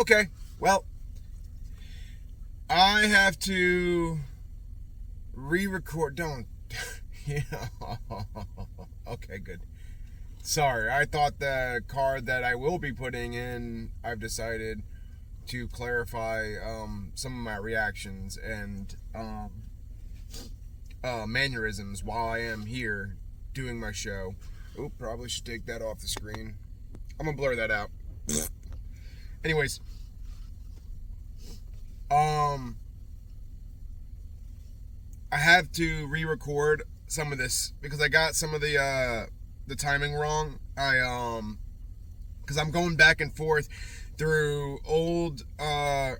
Okay, well, I have to re-record. Don't. Yeah. Okay, good. Sorry, I thought the card that I will be putting in, I've decided to clarify some of my reactions and mannerisms while I am here doing my show. Oop, probably should take that off the screen. I'm gonna blur that out. Anyways, I have to re-record some of this because I got some of the timing wrong. Because I'm going back and forth through old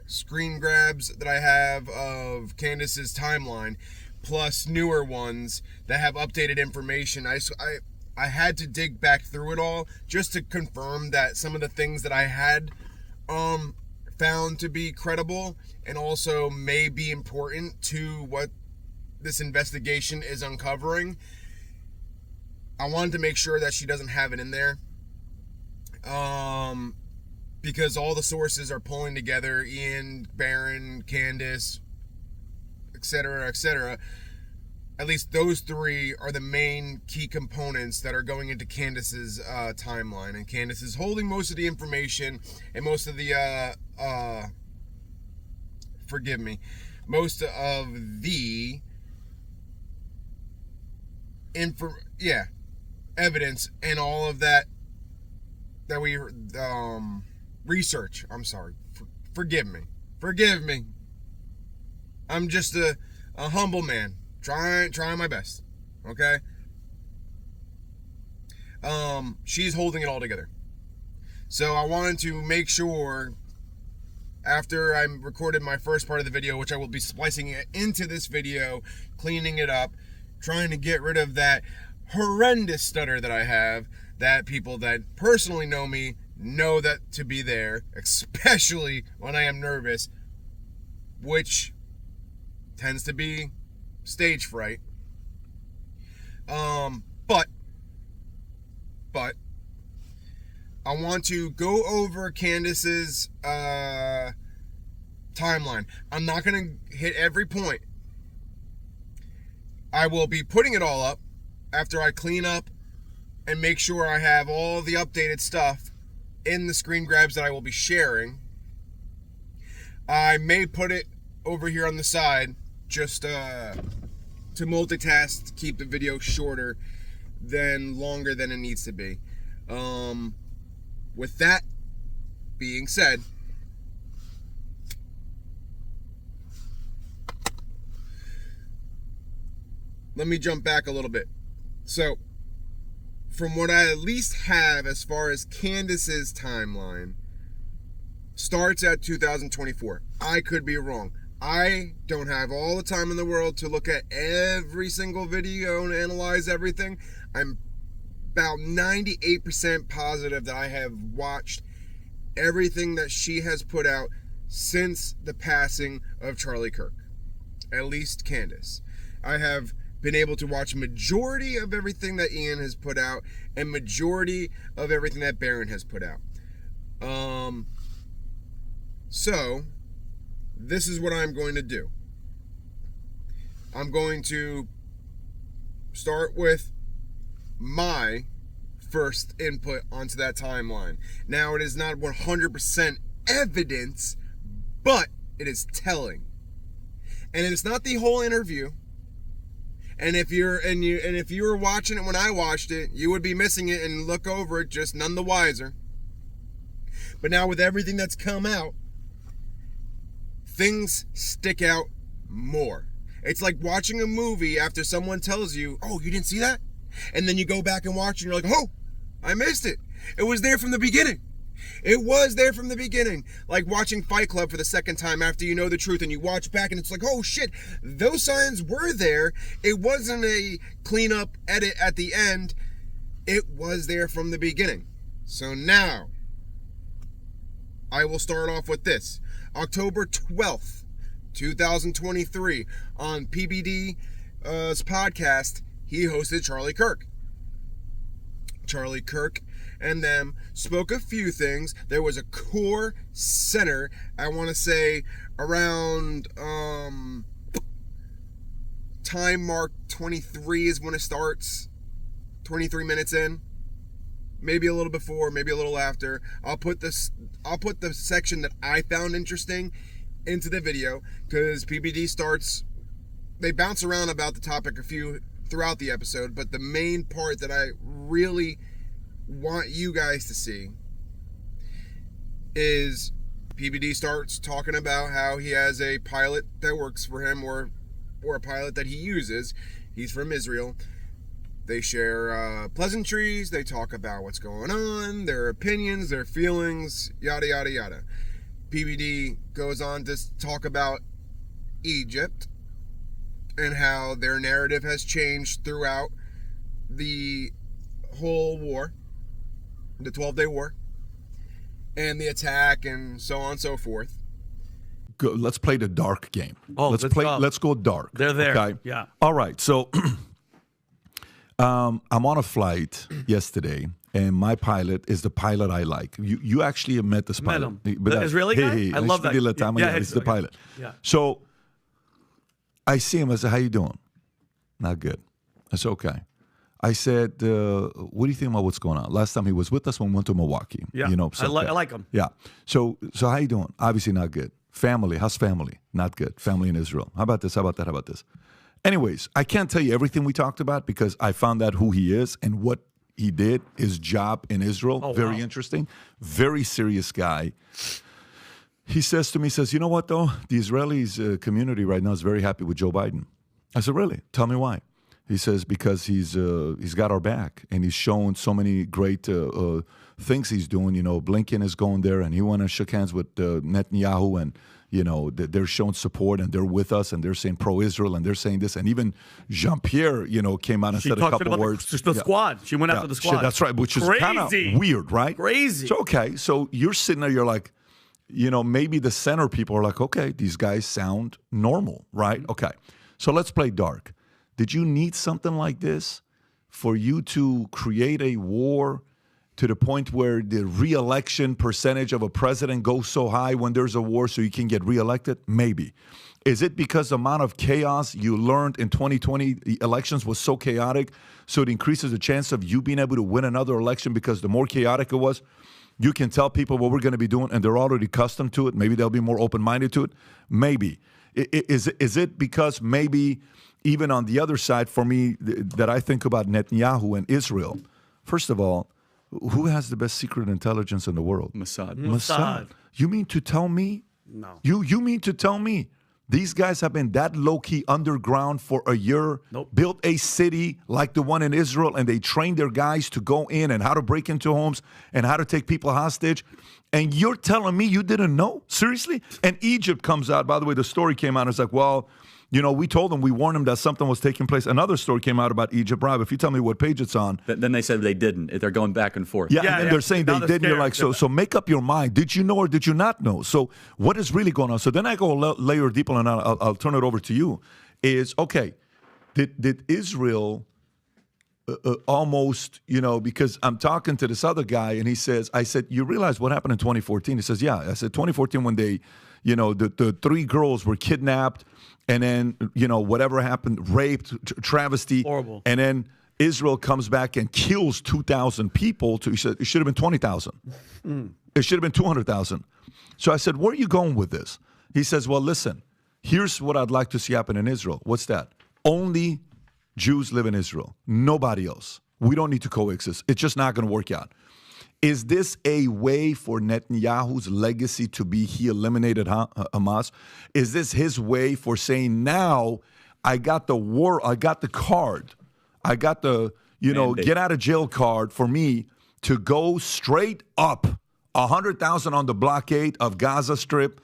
screen grabs that I have of Candace's timeline, plus newer ones that have updated information. I had to dig back through it all just to confirm that some of the things that I had found to be credible and also may be important to what this investigation is uncovering. I wanted to make sure that she doesn't have it in there. Because all the sources are pulling together, Ian, Barron, Candace, etc., etc. At least those three are the main key components that are going into Candace's timeline. And Candace is holding most of the information and most of the, most of the evidence and all of that we research. I'm sorry. Forgive me. I'm just a humble man. Trying my best. Okay? She's holding it all together. So I wanted to make sure after I recorded my first part of the video, which I will be splicing it into this video, cleaning it up, trying to get rid of that horrendous stutter that I have, that people that personally know me know that to be there, especially when I am nervous, which tends to be stage fright. But I want to go over Candace's timeline. I'm not going to hit every point. I will be putting it all up after I clean up and make sure I have all the updated stuff in the screen grabs that I will be sharing. I may put it over here on the side just to multitask, to keep the video shorter than longer than it needs to be. With that being said, let me jump back a little bit. So, from what I at least have as far as Candace's timeline, starts at 2024. I could be wrong. I don't have all the time in the world to look at every single video and analyze everything. I'm about 98% positive that I have watched everything that she has put out since the passing of Charlie Kirk. At least Candace. I have been able to watch majority of everything that Ian has put out and majority of everything that Barron has put out. So this is what I'm going to do. I'm going to start with my first input onto that timeline. Now, it is not 100% evidence, but it is telling. And it's not the whole interview. And if you were watching it when I watched it, you would be missing it and look over it just none the wiser. But now with everything that's come out, things stick out more. It's like watching a movie after someone tells you, "Oh, you didn't see that?" And then you go back and watch and you're like, "Oh, I missed it. It was there from the beginning." It was there from the beginning. Like watching Fight Club for the second time after you know the truth and you watch back and it's like, oh shit, those signs were there. It wasn't a cleanup edit at the end. It was there from the beginning. So now, I will start off with this. October 12th, 2023, on PBD's podcast, he hosted Charlie Kirk. Charlie Kirk and them spoke a few things. There was a core center, I want to say around time mark 23 is when it starts. 23 minutes in. Maybe a little before, maybe a little after. I'll put the section that I found interesting into the video, because PBD starts, they bounce around about the topic a few throughout the episode, but the main part that I really want you guys to see is PBD starts talking about how he has a pilot that works for him, or a pilot that he uses. He's from Israel. They share pleasantries. They talk about what's going on, their opinions, their feelings, yada, yada, yada. PBD goes on to talk about Egypt and how their narrative has changed throughout the whole war, the 12-day war, and the attack, and so on and so forth. Go, let's play the dark game. Oh, let's go dark. They're there. Okay? Yeah. All right. So I'm on a flight yesterday, and my pilot is the pilot I like. You actually met this pilot. Met him. The Israeli guy? I love that. He's the pilot. Yeah. So I see him. I said, how you doing? Not good. I said, okay. I said, what do you think about what's going on? Last time he was with us when we went to Milwaukee. Yeah. So, I like him. Yeah. So how you doing? Obviously not good. Family. How's family? Not good. Family in Israel. How about this? How about that? How about this? Anyways, I can't tell you everything we talked about, because I found out who he is and what he did, his job in Israel. Oh, very wow. Interesting. Very serious guy. He says to me, you know what, though? The Israelis community right now is very happy with Joe Biden. I said, really? Tell me why. He says, because he's got our back, and he's shown so many great things he's doing. You know, Blinken is going there, and he went and shook hands with Netanyahu, and you know, they're showing support, and they're with us, and they're saying pro-Israel, and they're saying this, and even Jean-Pierre, you know, came out and said a couple words. The squad. She went after the squad. That's right, which is kind of weird, right? Crazy. So okay, so you're sitting there, you're like, you know, maybe the center people are like, okay, these guys sound normal, right? Okay, so let's play dark. Did you need something like this for you to create a war to the point where the re-election percentage of a president goes so high when there's a war so you can get re-elected? Maybe. Is it because the amount of chaos you learned in 2020, the elections was so chaotic, so it increases the chance of you being able to win another election because the more chaotic it was, you can tell people what we're going to be doing and they're already accustomed to it. Maybe they'll be more open-minded to it. Maybe. Is it because maybe even on the other side for me that I think about Netanyahu and Israel, first of all, who has the best secret intelligence in the world? Mossad. You mean to tell me? No. You mean to tell me these guys have been that low-key underground for a year, Nope. built a city like the one in Israel, and they trained their guys to go in and how to break into homes and how to take people hostage, and you're telling me you didn't know? Seriously? And Egypt comes out. By the way, the story came out. It's like, well, you know, we told them, we warned them that something was taking place. Another story came out about Egypt. Rob, if you tell me what page it's on. Then they said they didn't. They're going back and forth. Yeah, and then they're saying Now they they're didn't. You're like, scared. so make up your mind. Did you know or did you not know? So what is really going on? So then I go a layer deeper, and I'll turn it over to you. Is, okay, did Israel almost, you know, because I'm talking to this other guy, and he says, I said, you realize what happened in 2014? He says, yeah. I said, 2014 when they, you know, the three girls were kidnapped, and then, you know, whatever happened, raped, travesty. Horrible. And then Israel comes back and kills 2,000 people. He said, it should have been 20,000. It should have been 200,000. So I said, where are you going with this? He says, well, listen, here's what I'd like to see happen in Israel. What's that? Only Jews live in Israel. Nobody else. We don't need to coexist. It's just not going to work out. Is this a way for Netanyahu's legacy to be he eliminated Hamas? Is this his way for saying, now I got the war, I got the card, I got the, you know, Mandate. get out of jail card for me to go straight up 100,000 on the blockade of Gaza Strip,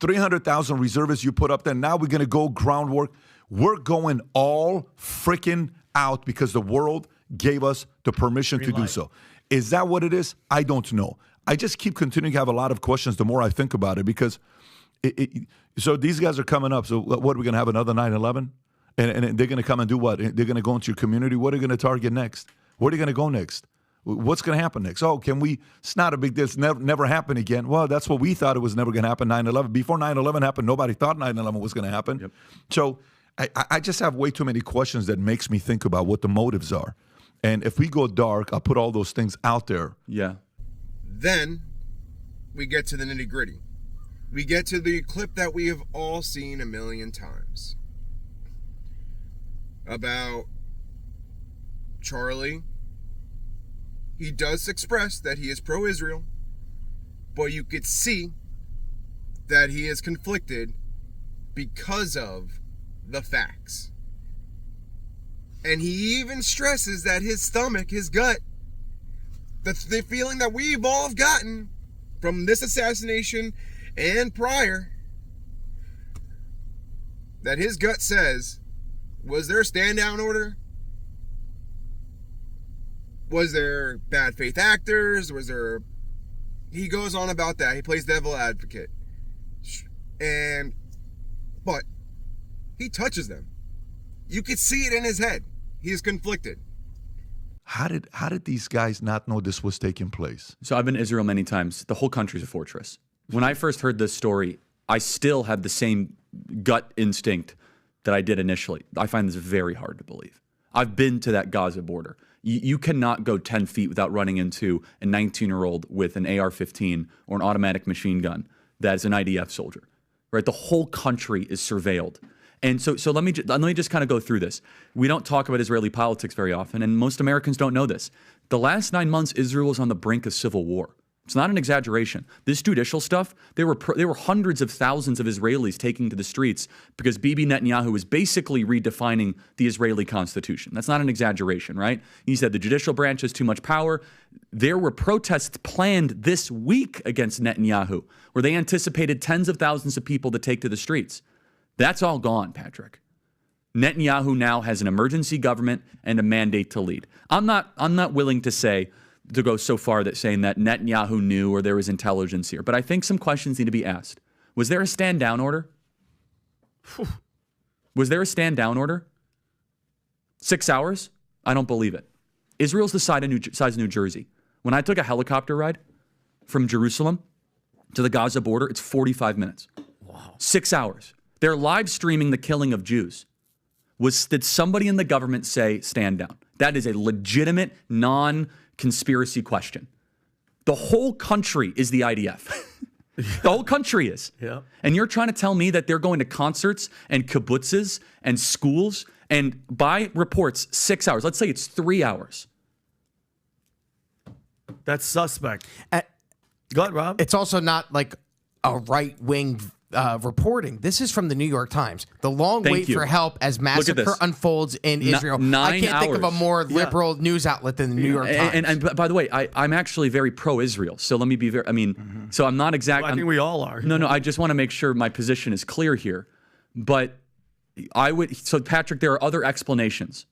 300,000 reservists you put up there. Now we're going to go groundwork. We're going all freaking out because the world gave us the permission to do so. Is that what it is? I don't know. I just keep continuing to have a lot of questions the more I think about it, because so these guys are coming up. So what, are we going to have another 9/11? And they're going to come and do what? They're going to go into your community. What are they going to target next? Where are they going to go next? What's going to happen next? Oh, can we? It's not a big deal. It's never happen again. Well, that's what we thought it was never going to happen. 9/11. Before 9/11 happened, nobody thought 9/11 was going to happen. Yep. So I just have way too many questions that makes me think about what the motives are. And if we go dark, I'll put all those things out there. Yeah. Then we get to the nitty gritty. We get to the clip that we have all seen a million times about Charlie. He does express that he is pro-Israel, but you could see that he is conflicted because of the facts. And he even stresses that his stomach, his gut, the feeling that we've all gotten from this assassination and prior, that his gut says, was there a stand-down order? Was there bad faith actors? Was there... He goes on about that. He plays devil advocate. But he touches them. You could see it in his head. He is conflicted. How did these guys not know this was taking place? So I've been to Israel many times. The whole country's a fortress. When I first heard this story, I still had the same gut instinct that I did initially. I find this very hard to believe. I've been to that Gaza border. You cannot go 10 feet without running into a 19-year-old with an AR-15 or an automatic machine gun that is an IDF soldier, right? The whole country is surveilled. And so let me just kind of go through this. We don't talk about Israeli politics very often, and most Americans don't know this. The last 9 months, Israel was on the brink of civil war. It's not an exaggeration. This judicial stuff, there were hundreds of thousands of Israelis taking to the streets because Bibi Netanyahu was basically redefining the Israeli constitution. That's not an exaggeration, right? He said the judicial branch has too much power. There were protests planned this week against Netanyahu, where they anticipated tens of thousands of people to take to the streets. That's all gone, Patrick. Netanyahu now has an emergency government and a mandate to lead. I'm not willing to go so far that saying that Netanyahu knew or there was intelligence here, but I think some questions need to be asked. Was there a stand down order? Was there a stand down order? 6 hours? I don't believe it. Israel's the size of New Jersey. When I took a helicopter ride from Jerusalem to the Gaza border, it's 45 minutes. Wow. 6 hours. They're live streaming the killing of Jews. Did somebody in the government say stand down? That is a legitimate non-conspiracy question. The whole country is the IDF. The whole country is. Yeah. And you're trying to tell me that they're going to concerts and kibbutzes and schools and by reports 6 hours. Let's say it's 3 hours. That's suspect. Go ahead, Rob. It's also not like a right-wing reporting. This is from the New York Times. The long wait for help as massacre unfolds in Israel. 9 I can't think of a hours. more liberal news outlet than the New York Times. And by the way, I'm actually very pro-Israel. So let me be very, so I'm not exactly. Well, I think we all are. No, I just want to make sure my position is clear here. But so Patrick, there are other explanations.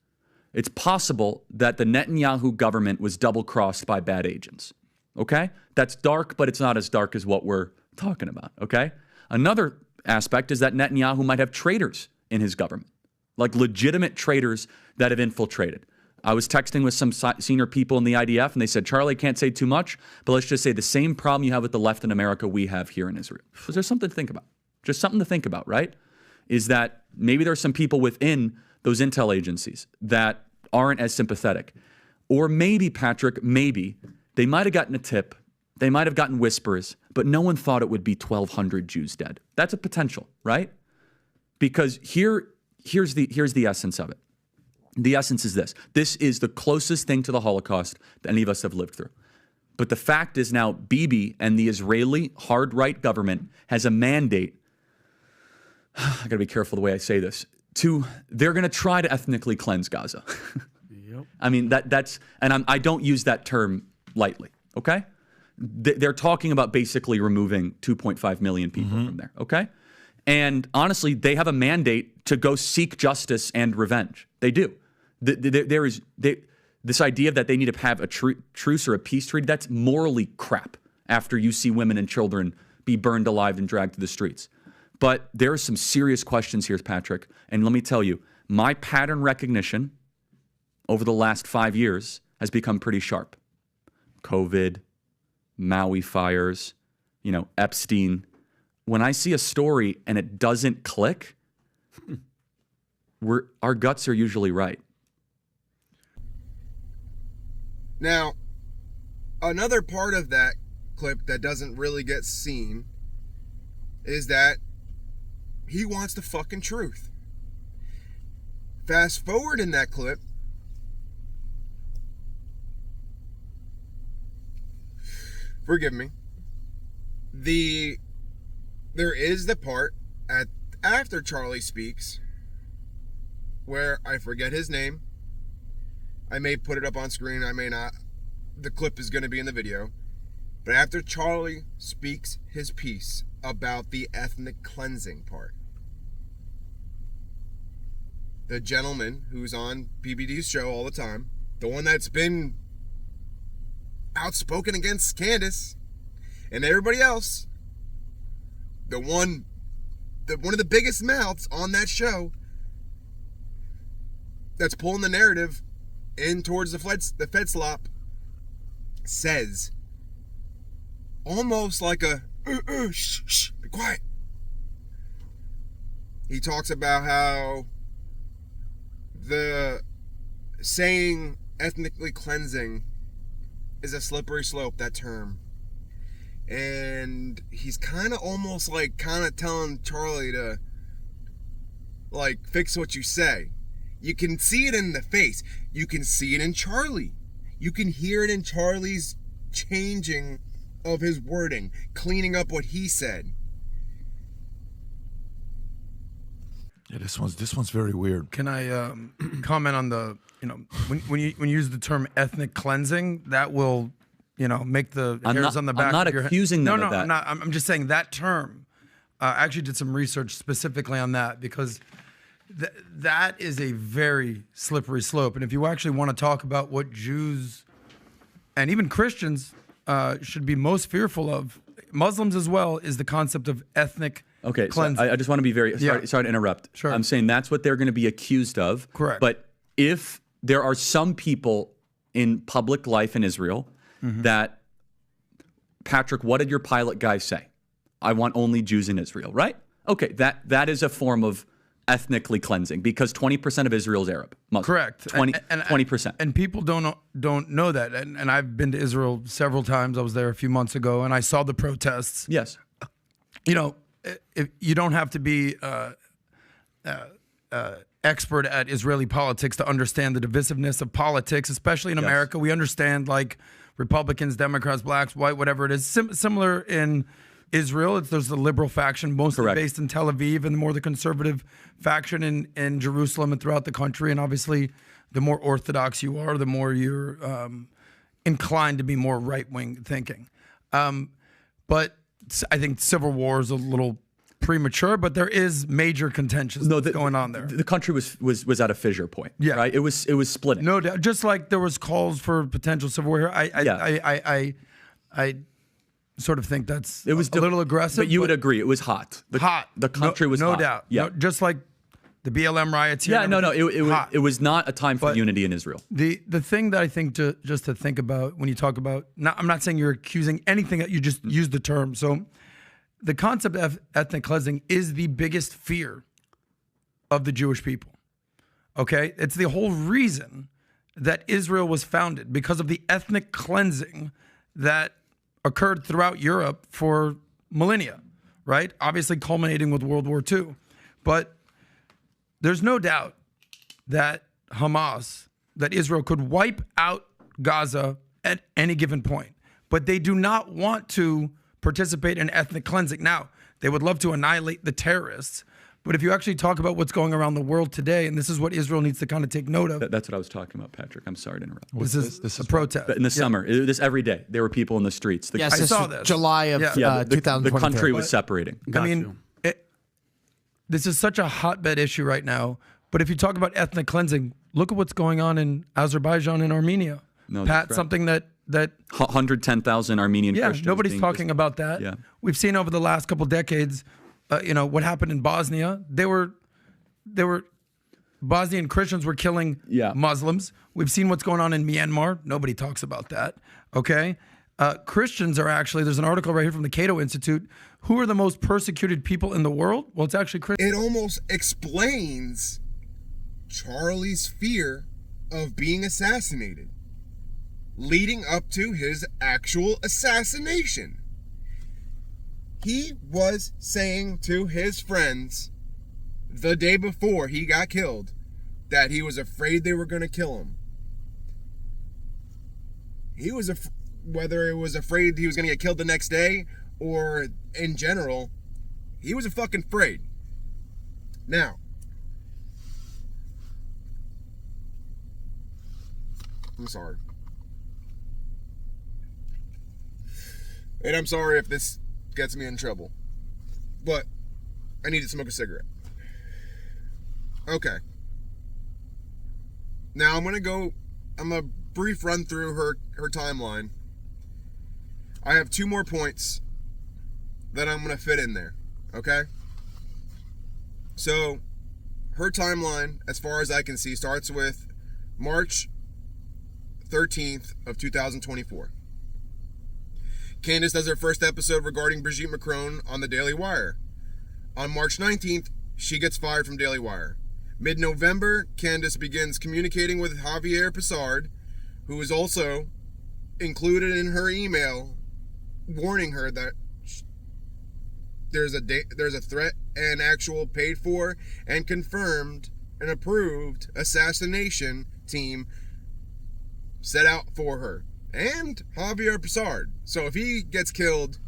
It's possible that the Netanyahu government was double-crossed by bad agents. Okay? That's dark, but it's not as dark as what we're talking about. Okay? Another aspect is that Netanyahu might have traitors in his government, like legitimate traitors that have infiltrated. I was texting with some senior people in the IDF, and they said, Charlie, can't say too much, but let's just say the same problem you have with the left in America we have here in Israel. So there's something to think about. Just something to think about, right? Is that maybe there's some people within those intel agencies that aren't as sympathetic. Or maybe, Patrick, maybe they might have gotten a tip. They might have gotten whispers, but no one thought it would be 1,200 Jews dead. That's a potential, right? Because here's the essence of it. The essence is this. This is the closest thing to the Holocaust that any of us have lived through. But the fact is now Bibi and the Israeli hard-right government has a mandate. I got to be careful the way I say this. They're going to try to ethnically cleanse Gaza. Yep. I mean, I don't use that term lightly, okay? They're talking about basically removing 2.5 million people from there, okay? And honestly, they have a mandate to go seek justice and revenge. They do. This idea that they need to have a truce or a peace treaty, that's morally crap after you see women and children be burned alive and dragged to the streets. But there are some serious questions here, Patrick. And let me tell you, my pattern recognition over the last 5 years has become pretty sharp. COVID, Maui fires, Epstein. When I see a story and it doesn't click, our guts are usually right. Now, another part of that clip that doesn't really get seen is that he wants the fucking truth. Fast forward in that clip, forgive me, there is the part after Charlie speaks where I forget his name. I may put it up on screen, I may not. The clip is going to be in the video. But after Charlie speaks his piece about the ethnic cleansing part, the gentleman who's on PBD's show all the time, the one that's been outspoken against Candace and everybody else, one of the biggest mouths on that show that's pulling the narrative in towards the Fed slop, says, almost like a shh, shh, be quiet. He talks about how the saying ethnically cleansing is a slippery slope, that term. And he's kind of almost like telling Charlie to fix what you say. You can see it in the face. You can see it in Charlie. You can hear it in Charlie's changing of his wording, cleaning up what he said. Yeah, this one's very weird. Can I comment on the when you use the term ethnic cleansing, that will make the hairs on the back. I'm not of your accusing them of that. I'm not. I'm just saying that term. I actually did some research specifically on that because that is a very slippery slope. And if you actually want to talk about what Jews and even Christians should be most fearful of, Muslims as well, is the concept of ethnic cleansing. So I just want to be very sorry to interrupt. Sure. I'm saying that's what they're going to be accused of. Correct. But if there are some people in public life in Israel that, Patrick, what did your pilot guy say? I want only Jews in Israel, right? Okay, that is a form of ethnically cleansing because 20% of Israel is Arab Muslim. Correct. 20%. And people don't know that. And I've been to Israel several times. I was there a few months ago, and I saw the protests. Yes. If you don't have to be expert at Israeli politics to understand the divisiveness of politics, especially in America. We understand Republicans, Democrats, blacks, white, whatever it is. Similar in Israel, there's the liberal faction, mostly based in Tel Aviv, and more the conservative faction in Jerusalem and throughout the country. And obviously, the more orthodox you are, the more you're inclined to be more right-wing thinking. But I think civil war is a little premature, but there is major contention going on there. The country was at a fissure point. Yeah, right. It was splitting. No doubt. Just like there was calls for potential civil war here. I sort of think that's a little aggressive. But you would agree it was hot. The country was hot. No doubt. Yeah. Just like the BLM riots here. Yeah, it was not a time for unity in Israel. The thing that I think just to think about when you talk about, I'm not saying you're accusing anything, that you just use the term. So the concept of ethnic cleansing is the biggest fear of the Jewish people. Okay? It's the whole reason that Israel was founded, because of the ethnic cleansing that occurred throughout Europe for millennia, right? Obviously culminating with World War II. But there's no doubt that that Israel could wipe out Gaza at any given point. But they do not want to participate in ethnic cleansing. Now, they would love to annihilate the terrorists. But if you actually talk about what's going around the world today, and this is what Israel needs to kind of take note of. That's what I was talking about, Patrick. I'm sorry to interrupt. This is a protest. In the summer, this every day, there were people in the streets. Yes, I saw this. July of 2023. The country was separating. This is such a hotbed issue right now. But if you talk about ethnic cleansing, look at what's going on in Azerbaijan and Armenia. Something that 110,000 Armenian Christians. Nobody's talking about that. Yeah. We've seen over the last couple decades, what happened in Bosnia. Bosnian Christians were killing Muslims. We've seen what's going on in Myanmar. Nobody talks about that. Okay. Christians are actually, there's an article right here from the Cato Institute. Who are the most persecuted people in the world? Well, it's actually Christians. It almost explains Charlie's fear of being assassinated, leading up to his actual assassination. He was saying to his friends the day before he got killed that he was afraid they were going to kill him. He was whether it was afraid he was going to get killed the next day or in general, he was fucking afraid. Now, I'm sorry. And I'm sorry if this gets me in trouble. But I need to smoke a cigarette. Okay. Now I'm gonna brief run through her timeline. I have 2 more points that I'm gonna fit in there. Okay? So her timeline, as far as I can see, starts with March 13th of 2024. Candace does her first episode regarding Brigitte Macron on the Daily Wire. On March 19th, she gets fired from Daily Wire. Mid-November, Candace begins communicating with Javier Pissard, who is also included in her email warning her that there's a threat and actual paid for and confirmed and approved assassination team set out for her. And Javier Pissard. So if he gets killed,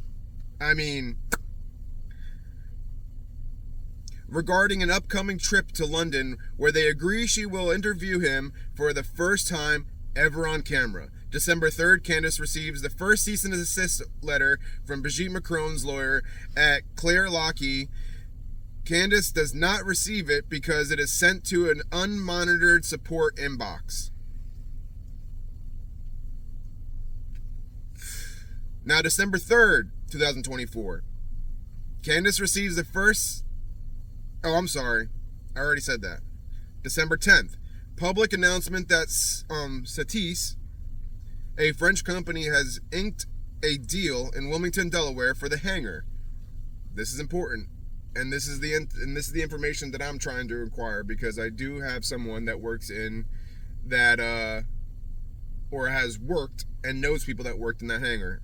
I mean, regarding an upcoming trip to London where they agree she will interview him for the first time ever on camera. December 3rd, Candace receives the first cease and desist letter from Brigitte Macron's lawyer at Claire Lockheed. Candace does not receive it because it is sent to an unmonitored support inbox. Now, December 3rd, 2024, Candace receives the first... Oh, I'm sorry. I already said that. December 10th, public announcement that Satis, a French company, has inked a deal in Wilmington, Delaware for the hangar. This is important. And this is the information that I'm trying to acquire because I do have someone that works in that, or has worked and knows people that worked in that hangar.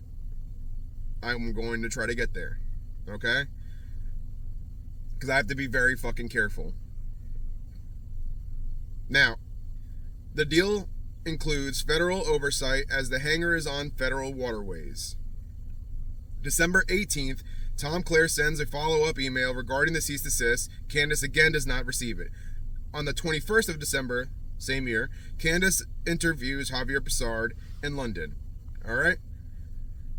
I'm going to try to get there, okay? Because I have to be very fucking careful. Now, the deal includes federal oversight as the hangar is on federal waterways. December 18th, Tom Clare sends a follow-up email regarding the cease desist. Candace again does not receive it. On the 21st of December, same year, Candace interviews Javier Pissard in London. All right?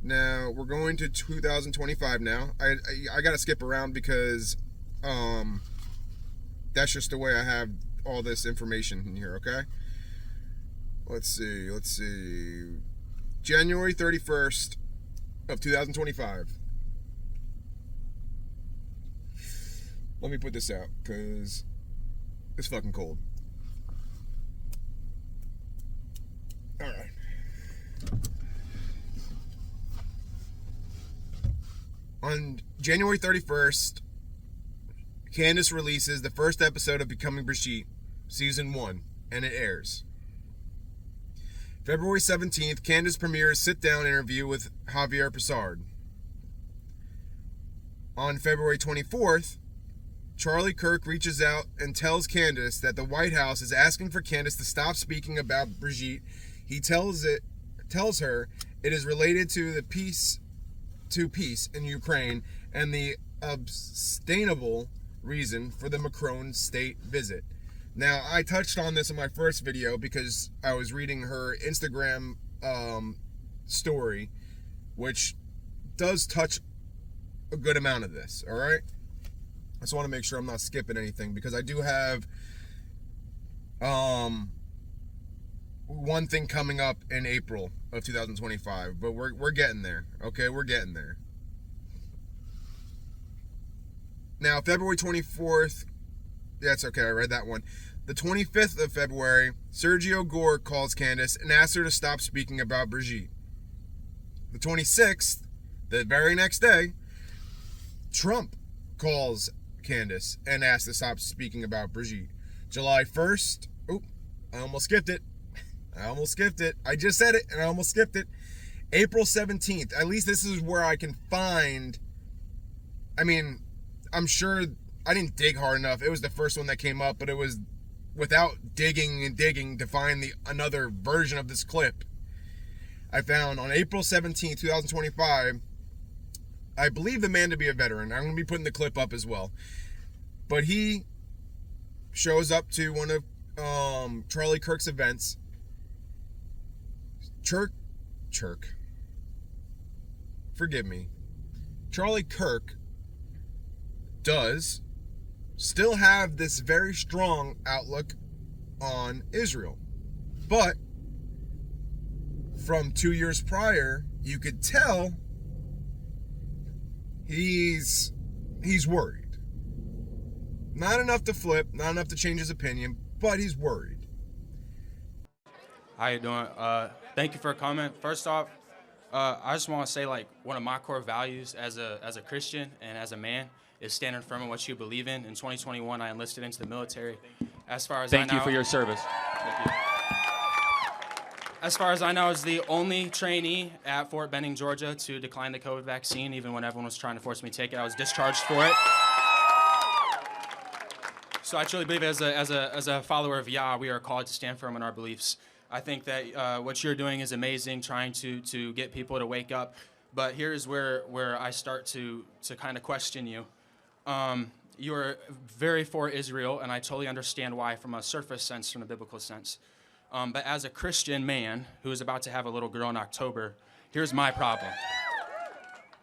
Now, we're going to 2025 now. I got to skip around because that's just the way I have all this information in here, okay? Let's see. January 31st of 2025. Let me put this out because it's fucking cold. All right. On January 31st, Candace releases the first episode of Becoming Brigitte, Season 1, and it airs. February 17th, Candace premieres sit-down interview with Javier Pissard. On February 24th, Charlie Kirk reaches out and tells Candace that the White House is asking for Candace to stop speaking about Brigitte. He tells her it is related to the peace in Ukraine and the sustainable reason for the Macron state visit. Now, I touched on this in my first video because I was reading her Instagram story, which does touch a good amount of this, all right? I just want to make sure I'm not skipping anything because I do have one thing coming up in April of 2025, but we're getting there, okay? We're getting there. Now, February 24th, yeah, it's okay, I read that one. The 25th of February, Sergio Gore calls Candace and asks her to stop speaking about Brigitte. The 26th, the very next day, Trump calls Candace and asks to stop speaking about Brigitte. July 1st, I almost skipped it. I just said it and I almost skipped it. April 17th, at least this is where I can find, I'm sure I didn't dig hard enough. It was the first one that came up, but it was without digging and digging to find another version of this clip. I found on April 17, 2025, I believe the man to be a veteran. I'm going to be putting the clip up as well. But he shows up to one of Charlie Kirk's events. Forgive me. Charlie Kirk does still have this very strong outlook on Israel. But from 2 years prior, you could tell he's worried. Not enough to flip, not enough to change his opinion, but he's worried. How you doing? Thank you for a comment. First off, I just want to say, like, one of my core values as a Christian and as a man is standing firm in what you believe in. In 2021, I enlisted into the military. As far as Thank you for your service. Thank you. As far as I know, I was the only trainee at Fort Benning, Georgia, to decline the COVID vaccine, even when everyone was trying to force me to take it. I was discharged for it. So I truly believe, as a follower of Yah, we are called to stand firm in our beliefs. I think that what you're doing is amazing, trying to get people to wake up. But here's where I start to kind of question you. You're very for Israel, and I totally understand why from a surface sense, from a biblical sense. But as a Christian man who is about to have a little girl in October, here's my problem.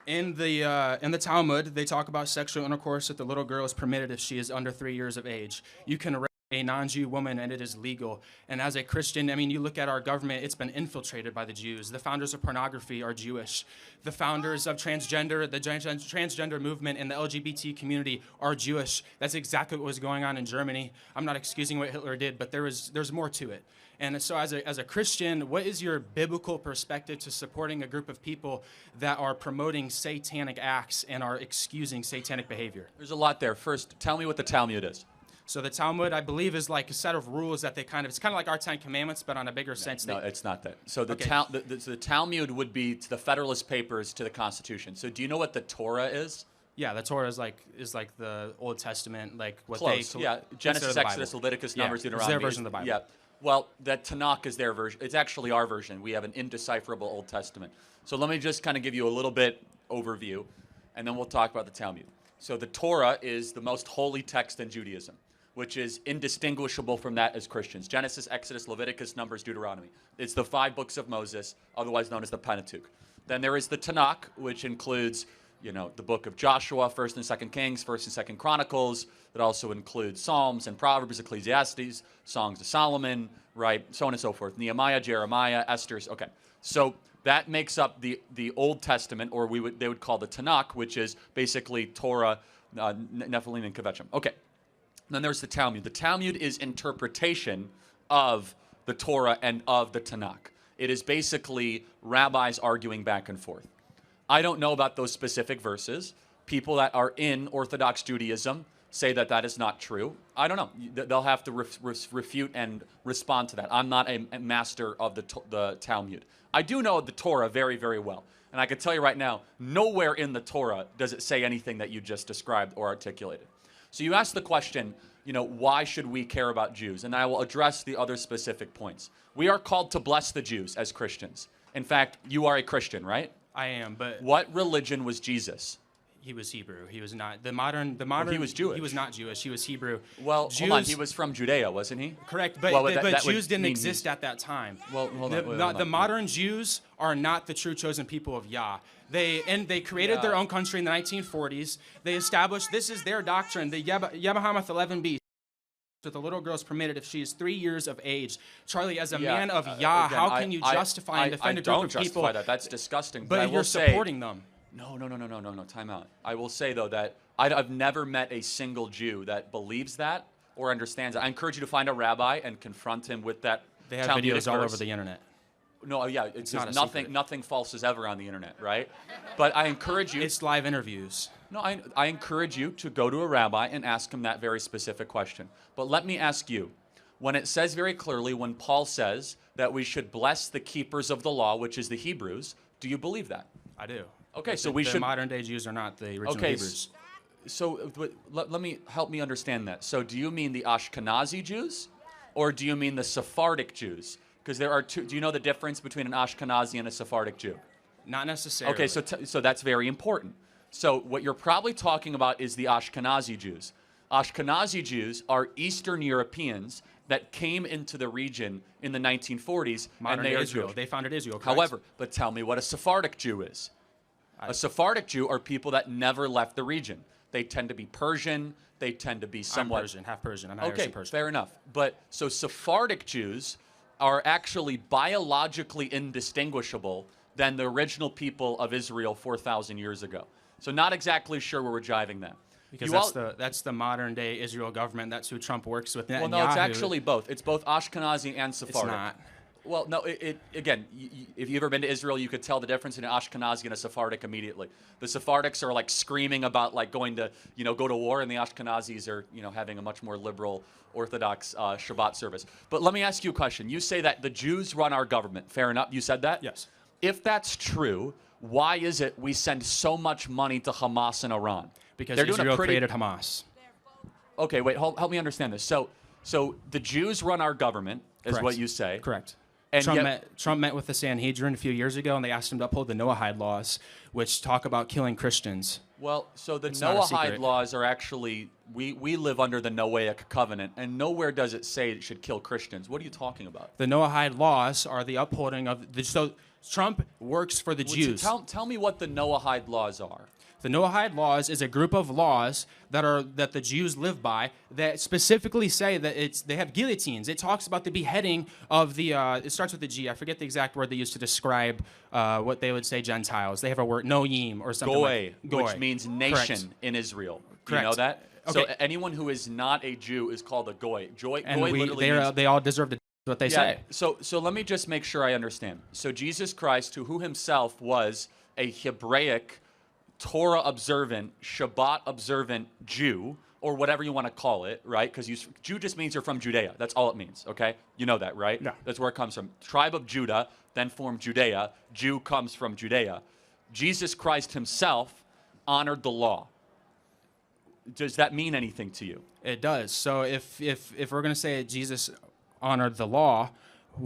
In the Talmud, they talk about sexual intercourse with the little girl is permitted if she is under 3 years of age. You can rape a non-Jew woman and it is legal. And as a Christian, you look at our government, it's been infiltrated by the Jews. The founders of pornography are Jewish. The founders of the transgender movement and the LGBT community are Jewish. That's exactly what was going on in Germany. I'm not excusing what Hitler did, but there's more to it. And so as a Christian, what is your biblical perspective to supporting a group of people that are promoting satanic acts and are excusing satanic behavior? There's a lot there. First, tell me what the Talmud is. So the Talmud, I believe, is like a set of rules that it's kind of like our 10 Commandments, but on a bigger sense. No, it's not that. So the Talmud would be to the Federalist Papers to the Constitution. So do you know what the Torah is? Yeah, the Torah is like the Old Testament, like what Close. they Genesis, Exodus, Leviticus, Numbers, Deuteronomy. It's their version of the Bible. Yeah. Well, that Tanakh is their version. It's actually our version. We have an indecipherable Old Testament. So let me just kind of give you a little bit overview, and then we'll talk about the Talmud. So the Torah is the most holy text in Judaism, which is indistinguishable from that as Christians. Genesis, Exodus, Leviticus, Numbers, Deuteronomy. It's the 5 books of Moses, otherwise known as the Pentateuch. Then there is the Tanakh, which includes the book of Joshua, 1st and 2nd Kings, 1st and 2nd Chronicles. It also includes Psalms and Proverbs, Ecclesiastes, Songs of Solomon, right? So on and so forth. Nehemiah, Jeremiah, Esther's. Okay. So that makes up the Old Testament, or they would call the Tanakh, which is basically Torah, Nephilim, and Kvetchim. Okay. Then there's the Talmud. The Talmud is interpretation of the Torah and of the Tanakh. It is basically rabbis arguing back and forth. I don't know about those specific verses. People that are in Orthodox Judaism say that that is not true. I don't know. They'll have to refute and respond to that. I'm not a master of the Talmud. I do know the Torah very, very well. And I can tell you right now, nowhere in the Torah does it say anything that you just described or articulated. So you asked the question, why should we care about Jews? And I will address the other specific points. We are called to bless the Jews as Christians. In fact, you are a Christian, right? I am, but what religion was Jesus? He was Hebrew. He was not the modern. Well, he was Jewish. He was not Jewish. He was Hebrew. Well, hold on. He was from Judea, wasn't he? Correct, but Jews didn't exist at that time. Well, hold on. The modern Jews are not the true chosen people of Yah. They created their own country in the 1940s. They established, this is their doctrine, the Yebahamath 11b. That the little girl is permitted if she is 3 years of age. Charlie, as a man of Yah, again, how can you justify and defend a group of people? I don't justify that. That's disgusting. But you're supporting them. No. Time out. I will say, though, that I've never met a single Jew that believes that or understands it. I encourage you to find a rabbi and confront him with that. They have Talmudic videos all verse. over the internet. No, yeah, It's not a nothing. secret. Nothing false is ever on the internet, right? But I encourage you. It's live interviews. No, I encourage you to go to a rabbi and ask him that very specific question. But let me ask you, when it says very clearly, when Paul says that we should bless the keepers of the law, which is the Hebrews, do you believe that? I do. Okay, But so the we should. modern day Jews are not the original Okay, Hebrews. so let me help me understand that. So do you mean the Ashkenazi Jews, or do you mean the Sephardic Jews? Because there are two. Do you know the difference between an Ashkenazi and a Sephardic Jew? Not necessarily. Okay, so that's very important. So what you're probably talking about is the Ashkenazi Jews. Ashkenazi Jews are Eastern Europeans that came into the region in the 1940s, Modern and they day are Israel. Jewish. They founded Israel. Correct? However, but tell me what a Sephardic Jew is. A Sephardic Jew are people that never left the region. They tend to be Persian. They tend to be somewhat. I'm Persian, half Persian. I'm Okay, Irish Persian. fair enough. But so Sephardic Jews are actually biologically indistinguishable than the original people of Israel 4,000 years ago. So not exactly sure where we're driving that. Because You that's the modern day Israel government. That's who Trump works with. Well, no, it's Netanyahu. actually both. It's both Ashkenazi and Sephardic. It's not. Well, no, again, if you've ever been to Israel, you could tell the difference in an Ashkenazi and a Sephardic immediately. The Sephardics are like screaming about like going to, go to war, and the Ashkenazis are, having a much more liberal, Orthodox Shabbat service. But let me ask you a question. You say that the Jews run our government. Fair enough. You said that? Yes. If that's true, why is it we send so much money to Hamas and Iran? Because They're doing Israel a pretty... created Hamas. Okay, wait, help me understand this. So the Jews run our government, is Correct. what you say. Correct. And Trump met with the Sanhedrin a few years ago, and they asked him to uphold the Noahide laws, which talk about killing Christians. Well, so the It's not a Noahide secret. laws are actually, we live under the Noahic covenant, and nowhere does it say it should kill Christians. What are you talking about? The Noahide laws are the upholding of the. So Trump works for the Jews. Tell me what the Noahide laws are. The Noahide laws is a group of laws that the Jews live by that specifically say that they have guillotines. It talks about the beheading of the. It starts with the G. I forget the exact word they use to describe what they would say Gentiles. They have a word noyim or something. Goy, Goy. which means nation Correct. in Israel. Do Correct. you know that? Okay. So anyone who is not a Jew is called a Goy. Goy And literally means... they all deserve to do what they say. So let me just make sure I understand. So Jesus Christ, who himself was a Hebraic, Torah observant, Shabbat observant Jew, or whatever you want to call it, right? Because Jew just means you're from Judea. That's all it means, okay? You know that, right? Yeah. That's where it comes from. Tribe of Judah, then formed Judea. Jew comes from Judea. Jesus Christ himself honored the law. Does that mean anything to you? It does. So if we're going to say Jesus honored the law,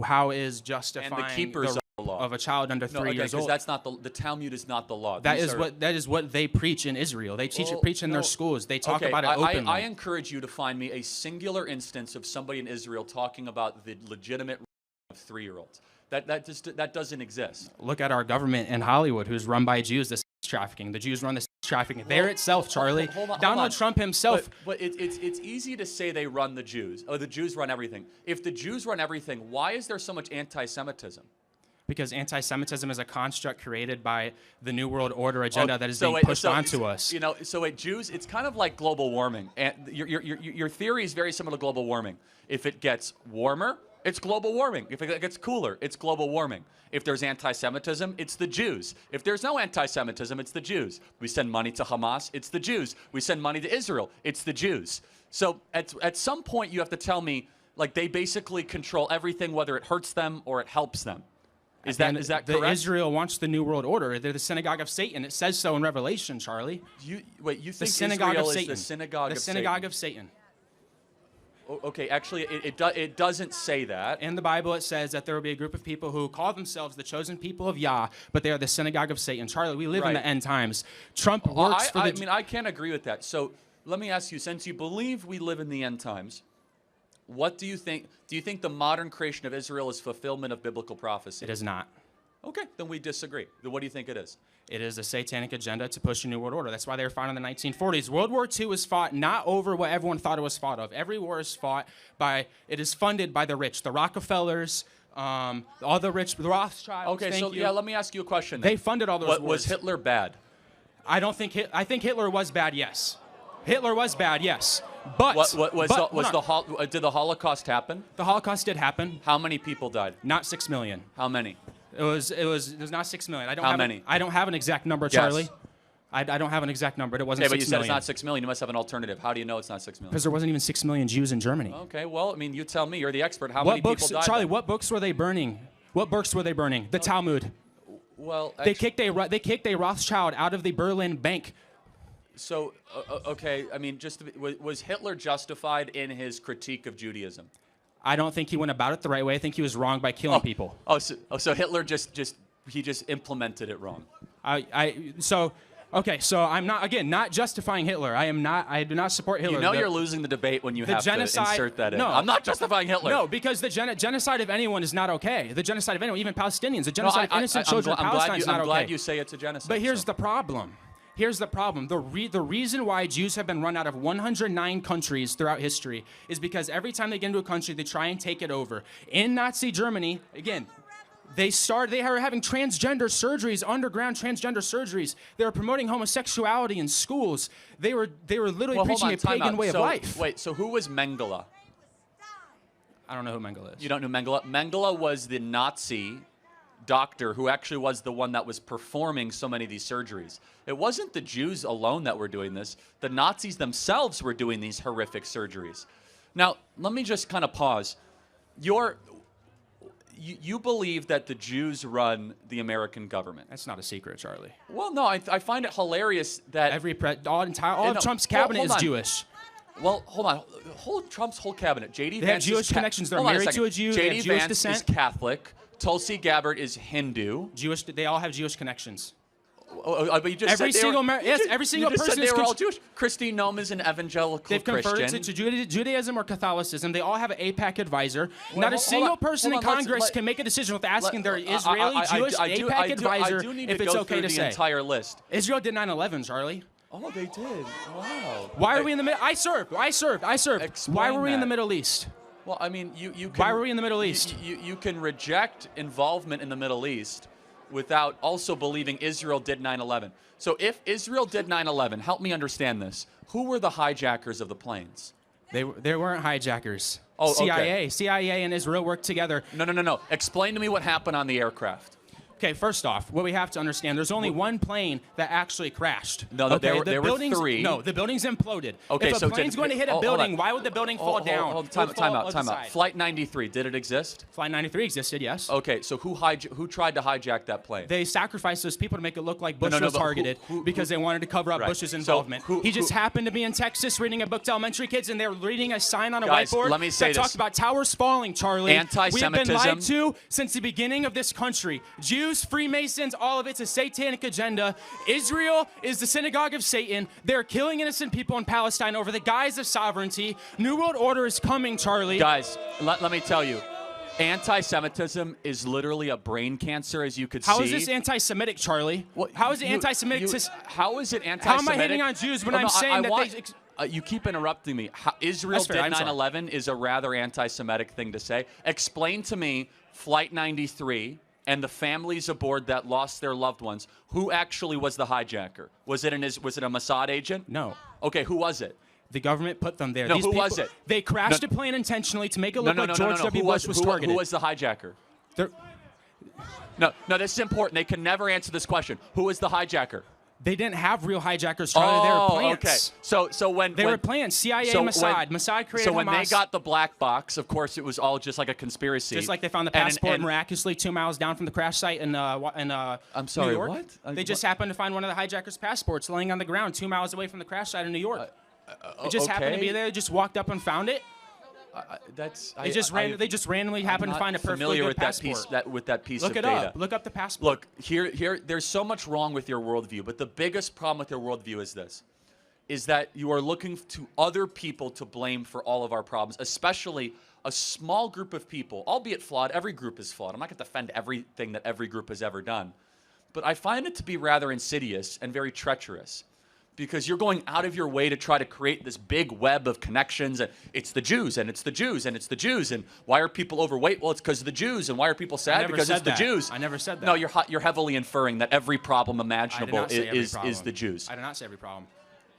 how is justifying And the keepers of the law. of a child under 3 years old? That's not the Talmud is not the law. That These is what they preach in Israel. They preach in their schools. They talk Okay, about it openly. I encourage you to find me a singular instance of somebody in Israel talking about the legitimate of 3-year-olds. That doesn't exist. Look at our government in Hollywood, who's run by Jews. The sex trafficking. The Jews run the sex trafficking. There itself, Charlie. Hold on. Donald Trump himself. But it's easy to say they run the Jews. Oh, the Jews run everything. If the Jews run everything, why is there so much anti-Semitism? Because anti-Semitism is a construct created by the New World Order agenda that is being pushed onto us. Jews, it's kind of like global warming. And your theory is very similar to global warming. If it gets warmer, it's global warming. If it gets cooler, it's global warming. If there's anti-Semitism, it's the Jews. If there's no anti-Semitism, it's the Jews. We send money to Hamas, it's the Jews. We send money to Israel, it's the Jews. So at some point, you have to tell me, like, they basically control everything, whether it hurts them or it helps them. Is that correct? Israel wants the New World Order. They're the synagogue of Satan. It says so in Revelation, Charlie. You think the synagogue Israel of Satan. is the synagogue of Satan? The synagogue of Satan. Okay, actually, it doesn't say that. In the Bible, it says that there will be a group of people who call themselves the chosen people of Yah, but they are the synagogue of Satan. Charlie, we live in the end times. Trump works for the... I can't agree with that. So let me ask you, since you believe we live in the end times, what do you think? Do you think the modern creation of Israel is fulfillment of biblical prophecy? It is not. Okay, then we disagree. Then what do you think it is? It is a satanic agenda to push a new world order. That's why they were fought in the 1940s. World War II was fought not over what everyone thought it was fought of. Every war is fought by, it is funded by the rich, the Rockefellers, all the rich, the Rothschilds. Okay, so yeah, let me ask you a question. They funded all those wars. Was Hitler bad? I think Hitler was bad, yes. Hitler was bad, yes. But did the Holocaust happen? The Holocaust did happen. How many people died? Not 6 million. How many? It was not 6 million. How many? I don't have an exact number, Yes. Charlie. I don't have an exact number. It wasn't 6 Okay, but you said million. it's not 6 million. You must have an alternative. How do you know it's not 6 million? Because there wasn't even 6 million Jews in Germany. Okay, well, I mean, you tell me. You're the expert. How What many books, people died? Charlie? then? What books were they burning? What books were they burning? The Talmud. Well, They kicked a Rothschild out of the Berlin Bank. So, okay, I mean, was Hitler justified in his critique of Judaism? I don't think he went about it the right way. I think he was wrong by killing people. So Hitler just implemented it wrong. So I'm not justifying Hitler. I do not support Hitler. You know you're losing the debate when you have genocide, to insert that in. No, I'm not justifying Hitler. No, because the genocide of anyone is not okay. The genocide of anyone, even Palestinians, the genocide of innocent children in Palestine is not okay. I'm glad you say it's a genocide. But here's the problem. Here's the problem. The reason why Jews have been run out of 109 countries throughout history is because every time they get into a country, they try and take it over. In Nazi Germany, again, they were having transgender surgeries, underground transgender surgeries. They were promoting homosexuality in schools. They were literally preaching a pagan way of life. Wait, so who was Mengele? I don't know who Mengele is. You don't know Mengele? Mengele was the Nazi doctor who actually was the one that was performing so many of these surgeries. It wasn't the Jews alone that were doing this. The Nazis themselves were doing these horrific surgeries. Now, let me just kind of pause. You believe that the Jews run the American government. That's not a secret, Charlie. Well, no, I find it hilarious that all of Trump's cabinet is Jewish. Well, hold on. Trump's whole cabinet. J.D. They Vance have Jewish connections. They're married to a Jew. They have Jewish descent. J.D. Vance is Catholic. Tulsi Gabbard is Hindu. Jewish. They all have Jewish connections. But you just every said single every single you just person said they were all Jewish. Christine Nome is an evangelical They've converted Christian. to Judaism or Catholicism. They all have an AIPAC advisor. Not a single person in Congress can make a decision without asking their Israeli Jewish AIPAC advisor if it's okay to say. The entire list. Israel did 9/11, Charlie. Oh, they did. Wow. Why are we in the middle? I served. Why were we in the Middle East? Well, I mean, you can. Why were we in the Middle East? You can reject involvement in the Middle East without also believing Israel did 9/11. So if Israel did 9/11, help me understand this. Who were the hijackers of the planes? They weren't hijackers. Oh, CIA. okay. CIA and Israel worked together. No. Explain to me what happened on the aircraft. Okay, first off, what we have to understand, there's only one plane that actually crashed. No, okay, there were three. No, the building's imploded. Okay, if a plane's going to hit a building, why would the building fall down? Time out. Flight 93, did it exist? Flight 93 existed, yes. Okay, so who tried to hijack that plane? They sacrificed those people to make it look like Bush was targeted because they wanted to cover up Bush's involvement. So he just happened to be in Texas reading a book to elementary kids, and they're reading a sign on a Guys, whiteboard let me say that talked about towers falling, Charlie. Anti-Semitism. We've been lied to since the beginning of this country. Jews, Freemasons, all of it's a satanic agenda. Israel is the synagogue of Satan. They're killing innocent people in Palestine over the guise of sovereignty. New World Order is coming, Charlie. Guys, let me tell you. Anti-Semitism is literally a brain cancer, as you could see. How is this anti-Semitic, Charlie? How is it anti-Semitic? How is it anti-Semitic? How am I hating on Jews when I'm saying that they... you keep interrupting me. Israel did 9/11 is a rather anti-Semitic thing to say. Explain to me Flight 93 and the families aboard that lost their loved ones. Who actually was the hijacker? Was it a Mossad agent? No. Okay, who was it? The government put them there. No, who was it? They crashed a plane intentionally to make it look like George W. Bush was targeted. Who was the hijacker? No, this is important. They can never answer this question. Who was the hijacker? They didn't have real hijackers, Charlie. They were plants. Okay. So when they were plants, CIA, Mossad. Mossad created So when Hamas. they got the black box, of course, it was all just like a conspiracy. Just like they found the passport miraculously 2 miles down from the crash site in I'm sorry, New York. what? They just happened to find one of the hijackers' passports laying on the ground 2 miles away from the crash site in New York. It just happened to be there. They just walked up and found it. They just randomly happened to find a perfectly good passport. With that piece Look of it data. up. Look up the passport. Look, here, there's so much wrong with your worldview, but the biggest problem with your worldview is this, is that you are looking to other people to blame for all of our problems, especially a small group of people, albeit flawed. Every group is flawed. I'm not going to defend everything that every group has ever done. But I find it to be rather insidious and very treacherous, because you're going out of your way to try to create this big web of connections, and it's the Jews, and it's the Jews, and it's the Jews, and why are people overweight? Well, it's because of the Jews, and why are people sad? Because it's the Jews. I never said that. No, you're heavily inferring that every problem imaginable is the Jews. I did not say every problem.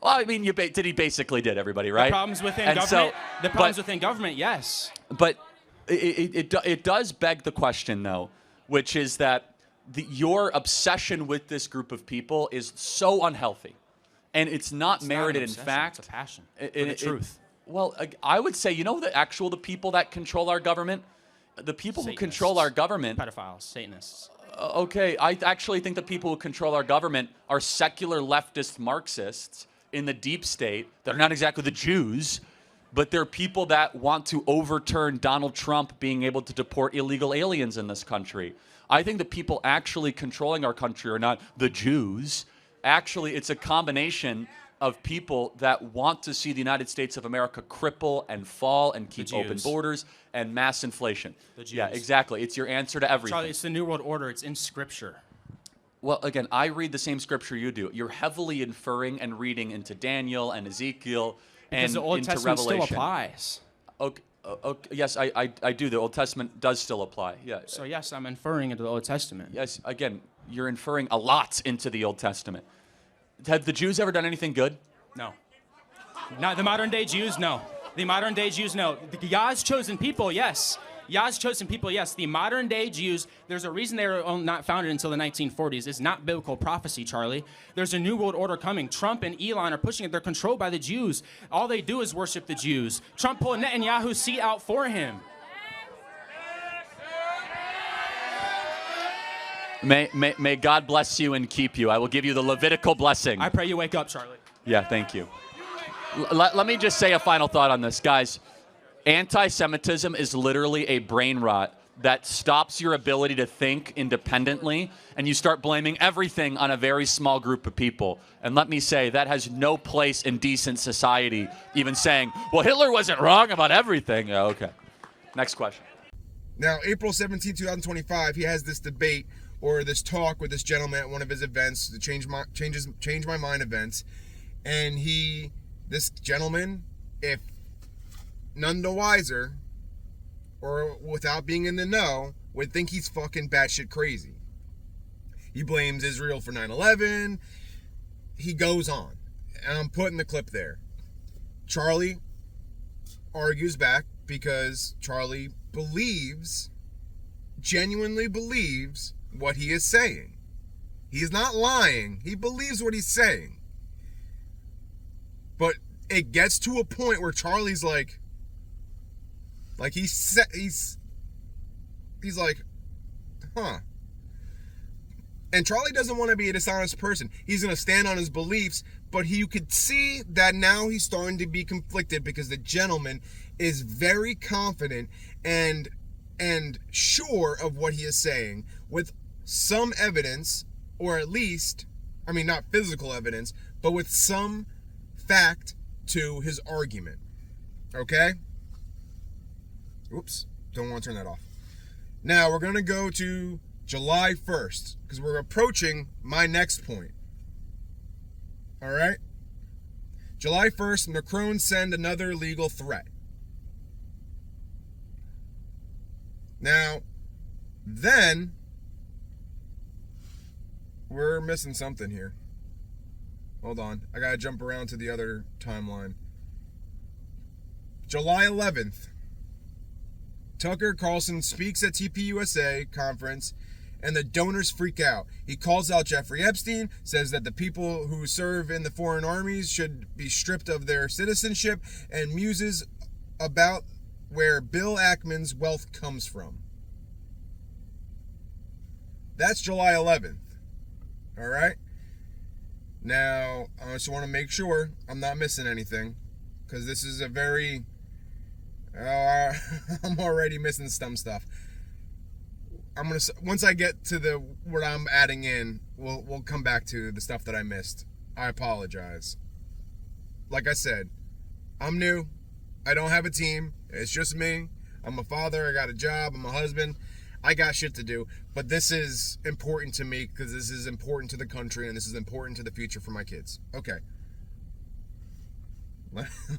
Well, I mean, he basically did, everybody, right? The problems within government. Within government, yes. But it does beg the question, though, which is that your obsession with this group of people is so unhealthy, and it's not merited. In fact, it's a passion for the truth. Well, I would say, the people that control our government, the people who control our government, pedophiles, Satanists. Okay, I actually think the people who control our government are secular leftist Marxists in the deep state. They're not exactly the Jews, but they're people that want to overturn Donald Trump being able to deport illegal aliens in this country. I think the people actually controlling our country are not the Jews. Actually, it's a combination of people that want to see the United States of America cripple and fall and keep open borders and mass inflation. The Jews. Yeah, exactly. It's your answer to everything. Charlie, it's the New World Order. It's in Scripture. Well, again, I read the same Scripture you do. You're heavily inferring and reading into Daniel and Ezekiel because and the Old into Testament Revelation. still applies. Okay, yes, I do. The Old Testament does still apply. Yeah. So yes, I'm inferring into the Old Testament. Yes, again, you're inferring a lot into the Old Testament. Have the Jews ever done anything good? No. Not the modern day Jews, no. The modern day Jews, no. The Yah's chosen people, yes. Yah's chosen people, yes. The modern day Jews, there's a reason they were not founded until the 1940s. It's not biblical prophecy, Charlie. There's a new world order coming. Trump and Elon are pushing it. They're controlled by the Jews. All they do is worship the Jews. Trump pulled Netanyahu's seat out for him. May God bless you and keep you. I will give you the Levitical blessing. I pray you wake up, Charlie. Yeah, thank you. Let me just say a final thought on this, guys. Anti-Semitism is literally a brain rot that stops your ability to think independently, and you start blaming everything on a very small group of people. And let me say, that has no place in decent society, even saying, well, Hitler wasn't wrong about everything. Oh, okay. Next question. Now, April 17, 2025, he has this debate or this talk with this gentleman at one of his events, the Change My Mind events. And this gentleman, if none the wiser, or without being in the know, would think he's fucking batshit crazy. He blames Israel for 9/11. He goes on. And I'm putting the clip there. Charlie argues back because Charlie genuinely believes what he is saying. He's not lying. He believes what he's saying. But it gets to a point where Charlie's like he's like, huh. And Charlie doesn't want to be a dishonest person. He's going to stand on his beliefs, but you could see that now he's starting to be conflicted because the gentleman is very confident and sure of what he is saying with some evidence, or at least, I mean, not physical evidence, but with some fact to his argument. Okay? Oops, don't want to turn that off. Now we're going to go to July 1st because we're approaching my next point. All right? July 1st, Macron send another legal threat. Now, then, we're missing something here. Hold on. I got to jump around to the other timeline. July 11th. Tucker Carlson speaks at TPUSA conference, and the donors freak out. He calls out Jeffrey Epstein, says that the people who serve in the foreign armies should be stripped of their citizenship, and muses about where Bill Ackman's wealth comes from. That's July 11th. All right? Now, I just want to make sure I'm not missing anything, because this is a very... I'm already missing some stuff. Once I get to what I'm adding in, we'll come back to the stuff that I missed. I apologize. Like I said, I'm new. I don't have a team. It's just me. I'm a father. I got a job. I'm a husband. I got shit to do. But this is important to me because this is important to the country and this is important to the future for my kids. Okay.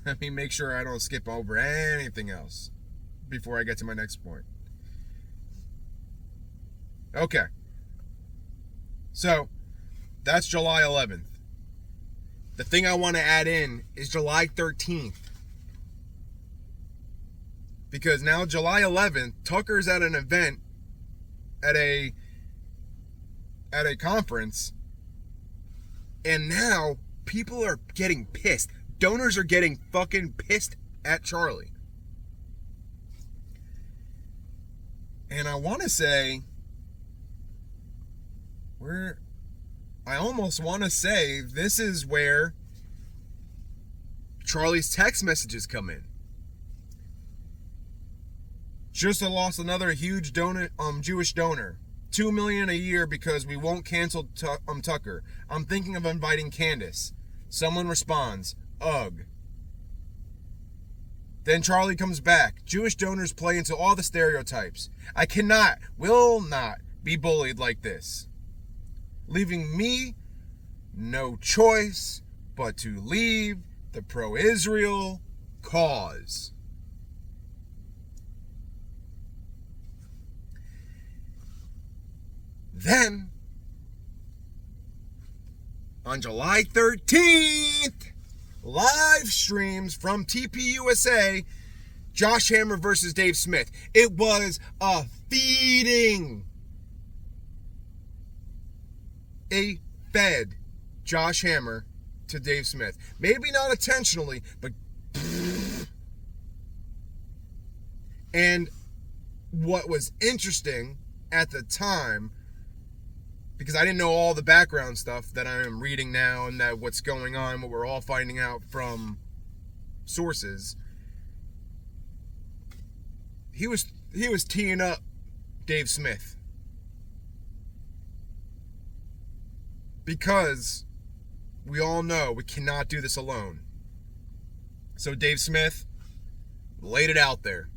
Let me make sure I don't skip over anything else before I get to my next point. Okay. So, that's July 11th. The thing I want to add in is July 13th. Because now July 11th, Tucker's at an event at a conference, and now people are getting pissed. Donors are getting fucking pissed at Charlie. And I want to say, I almost want to say this is where Charlie's text messages come in. Just lost another huge Jewish donor. $2 million a year because we won't cancel Tucker. I'm thinking of inviting Candace. Someone responds, ugh. Then Charlie comes back. Jewish donors play into all the stereotypes. I cannot, will not be bullied like this. Leaving me no choice but to leave the pro-Israel cause. Then, on July 13th, live streams from TPUSA, Josh Hammer versus Dave Smith. It was a feeding. A fed Josh Hammer to Dave Smith. Maybe not intentionally, but... And what was interesting at the time, because I didn't know all the background stuff that I am reading now and that what's going on, what we're all finding out from sources. He was teeing up Dave Smith. Because we all know we cannot do this alone. So Dave Smith laid it out there.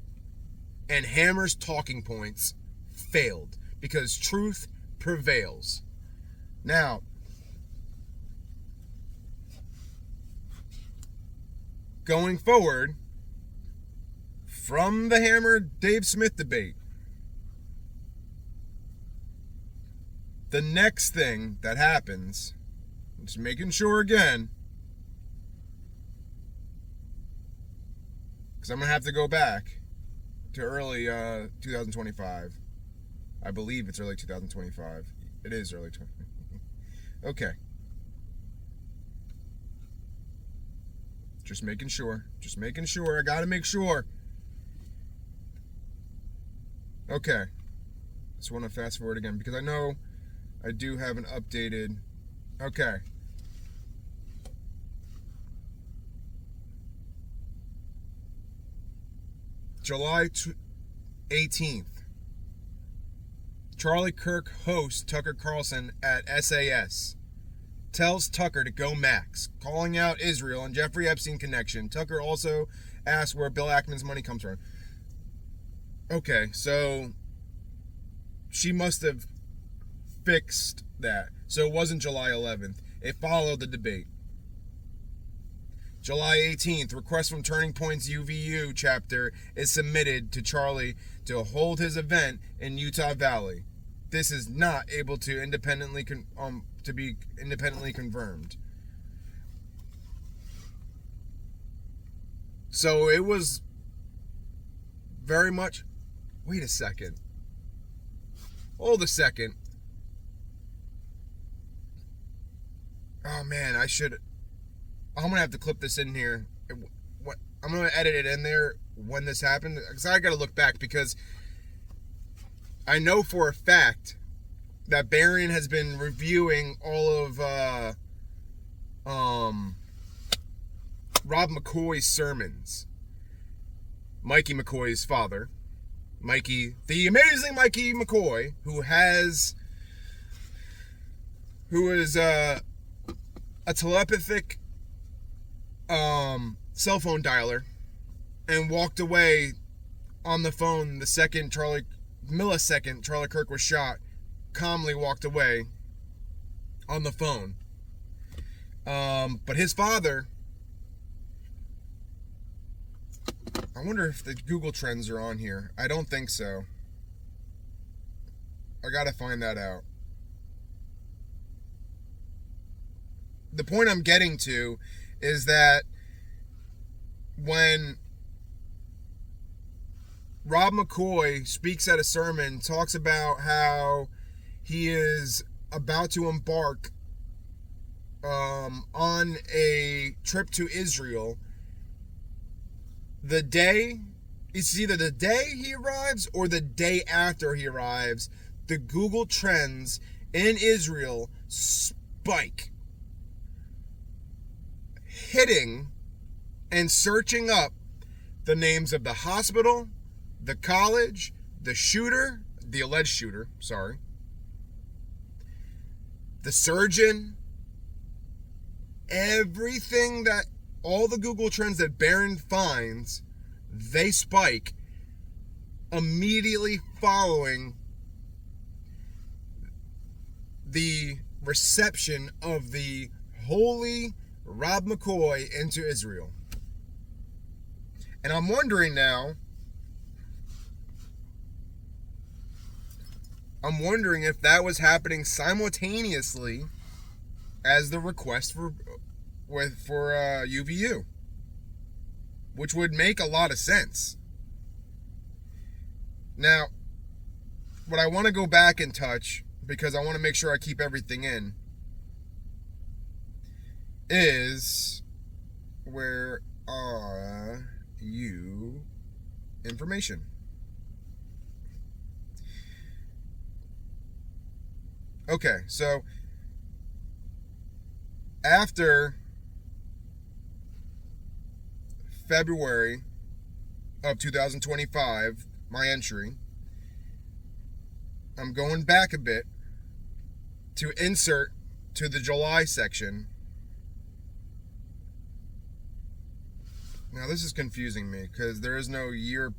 And Hammer's talking points failed because truth prevails. Now, going forward, from the Hammer Dave Smith debate, the next thing that happens, just making sure again, because I'm going to have to go back to early 2025. I believe it's early 2025. It is early 2025. Okay. Just making sure. Just making sure. I gotta make sure. Okay. Just want to fast forward again because I know I do have an updated. Okay. July 18th. Charlie Kirk hosts Tucker Carlson at SAS. Tells Tucker to go max, calling out Israel and Jeffrey Epstein connection. Tucker also asks where Bill Ackman's money comes from. Okay, so she must have fixed that. So it wasn't July 11th. It followed the debate. July 18th, request from Turning Point's UVU chapter is submitted to Charlie to hold his event in Utah Valley. This is not able to be independently confirmed. So it was very much. Wait a second. Hold a second. Oh man, I'm gonna have to clip this in here. I'm gonna edit it in there when this happened, because I gotta look back, because I know for a fact that Barron has been reviewing all of Rob McCoy's sermons. Mikey McCoy's father, the amazing Mikey McCoy, who is a telepathic cell phone dialer, and walked away on the phone the millisecond Charlie Kirk was shot, calmly walked away on the phone. But his father, I wonder if the Google Trends are on here. I don't think so. I gotta find that out. the point I'm getting to is that when Rob McCoy speaks at a sermon, talks about how he is about to embark on a trip to Israel, it's either the day he arrives or the day after he arrives, the Google Trends in Israel spike, hitting and searching up the names of the hospital, the college, the shooter, the alleged shooter, the surgeon, everything that, all the Google Trends that Barron finds, they spike immediately following the reception of the holy Rob McCoy into Israel. And I'm wondering now, if that was happening simultaneously as the request for UVU, which would make a lot of sense. Now, what I want to go back and touch, because I want to make sure I keep everything in, is where are you information? Okay, so after February of 2025, my entry, I'm going back a bit to insert to the July section. Now this is confusing me because there is no year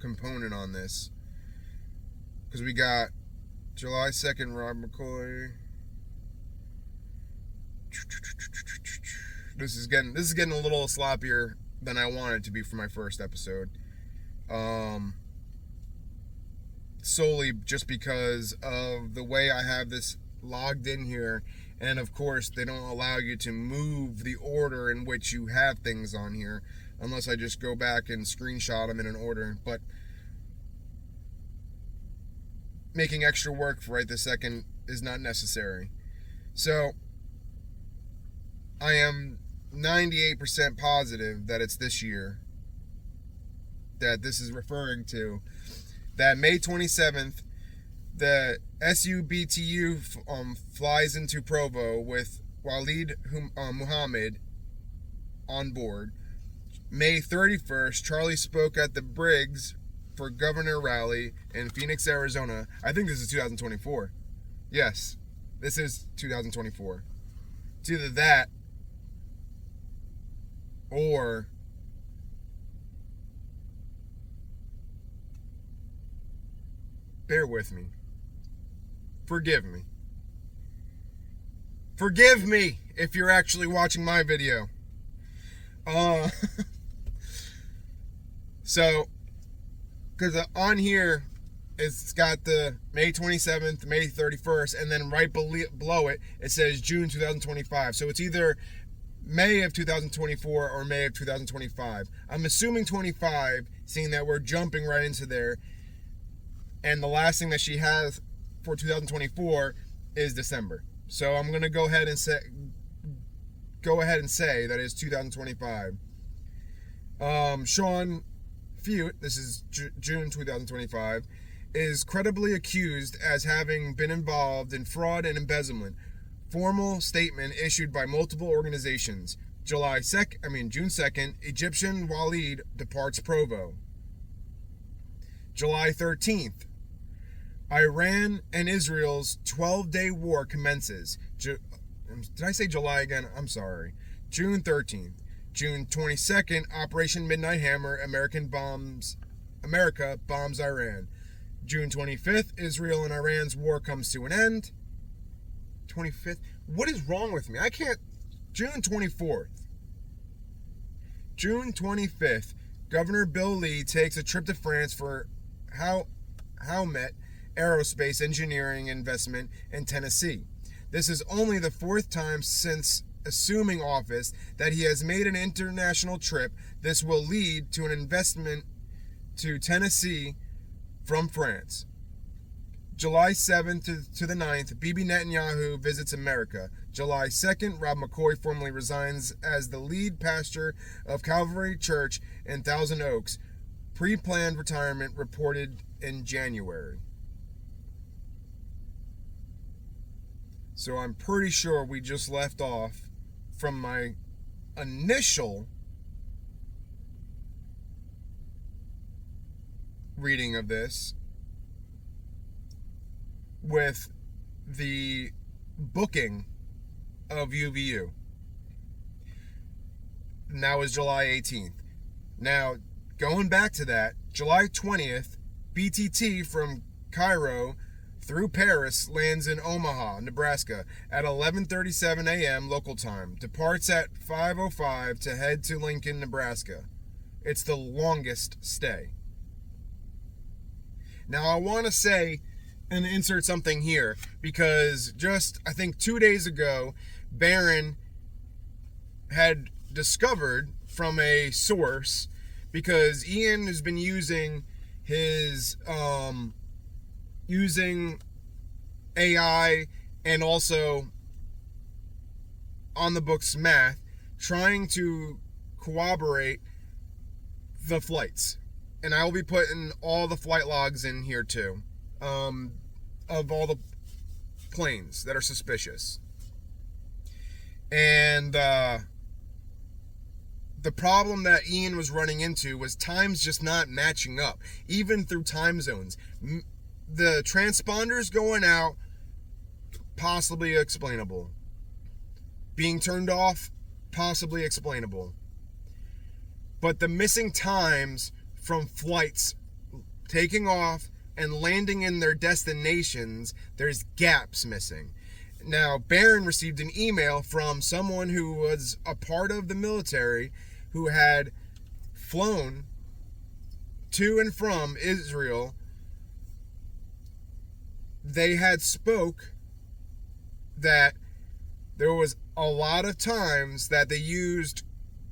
component on this, because we got July 2nd, Rob McCoy. This is getting a little sloppier than I wanted it to be for my first episode. Solely just because of the way I have this logged in here, and of course they don't allow you to move the order in which you have things on here unless I just go back and screenshot them in an order. But making extra work for right this second is not necessary. So I am 98% positive that it's this year that this is referring to. That May 27th, the SUBTU flies into Provo with Walid Muhammad on board. May 31st, Charlie spoke at the Briggs for Governor rally in Phoenix, Arizona. I think this is 2024. Yes, this is 2024. It's either that or bear with me. Forgive me. Forgive me if you're actually watching my video. So, because on here, it's got the May 27th, May 31st, and then right below it, it says June 2025. So it's either May of 2024 or May of 2025. I'm assuming 25, seeing that we're jumping right into there. And the last thing that she has for 2024 is December. So I'm going to go ahead and say that is 2025. Sean Feucht, this is June 2025, is credibly accused as having been involved in fraud and embezzlement. Formal statement issued by multiple organizations. June 2nd, Egyptian Walid departs Provo. July 13th, Iran and Israel's 12-day war commences. Did I say July again? I'm sorry. June 13th. June 22nd, Operation Midnight Hammer, America bombs Iran. June 25th, Israel and Iran's war comes to an end. 25th. What is wrong with me? I can't. June 24th. June 25th, Governor Bill Lee takes a trip to France for Howmet Aerospace Engineering investment in Tennessee. This is only the fourth time since assuming office that he has made an international trip. This will lead to an investment to Tennessee from France. July 7th to the 9th, Bibi Netanyahu visits America. July 2nd, Rob McCoy formally resigns as the lead pastor of Calvary Church in Thousand Oaks. Pre-planned retirement reported in January. So I'm pretty sure we just left off from my initial reading of this with the booking of UVU. And that was July 18th. Now, going back to that, July 20th, BTT from Cairo through Paris lands in Omaha, Nebraska at 11:37 a.m. local time. Departs at 5:05 to head to Lincoln, Nebraska. It's the longest stay. Now, I want to say and insert something here because just, I think 2 days ago, Barron had discovered from a source, because Ian has been using his using AI and also on the books math, trying to corroborate the flights. And I will be putting all the flight logs in here too, of all the planes that are suspicious. And the problem that Ian was running into was times just not matching up, even through time zones. The transponders going out, possibly explainable. Being turned off, possibly explainable. But the missing times from flights taking off and landing in their destinations, there's gaps missing. Now, Barron received an email from someone who was a part of the military who had flown to and from Israel. They had spoke that there was a lot of times that they used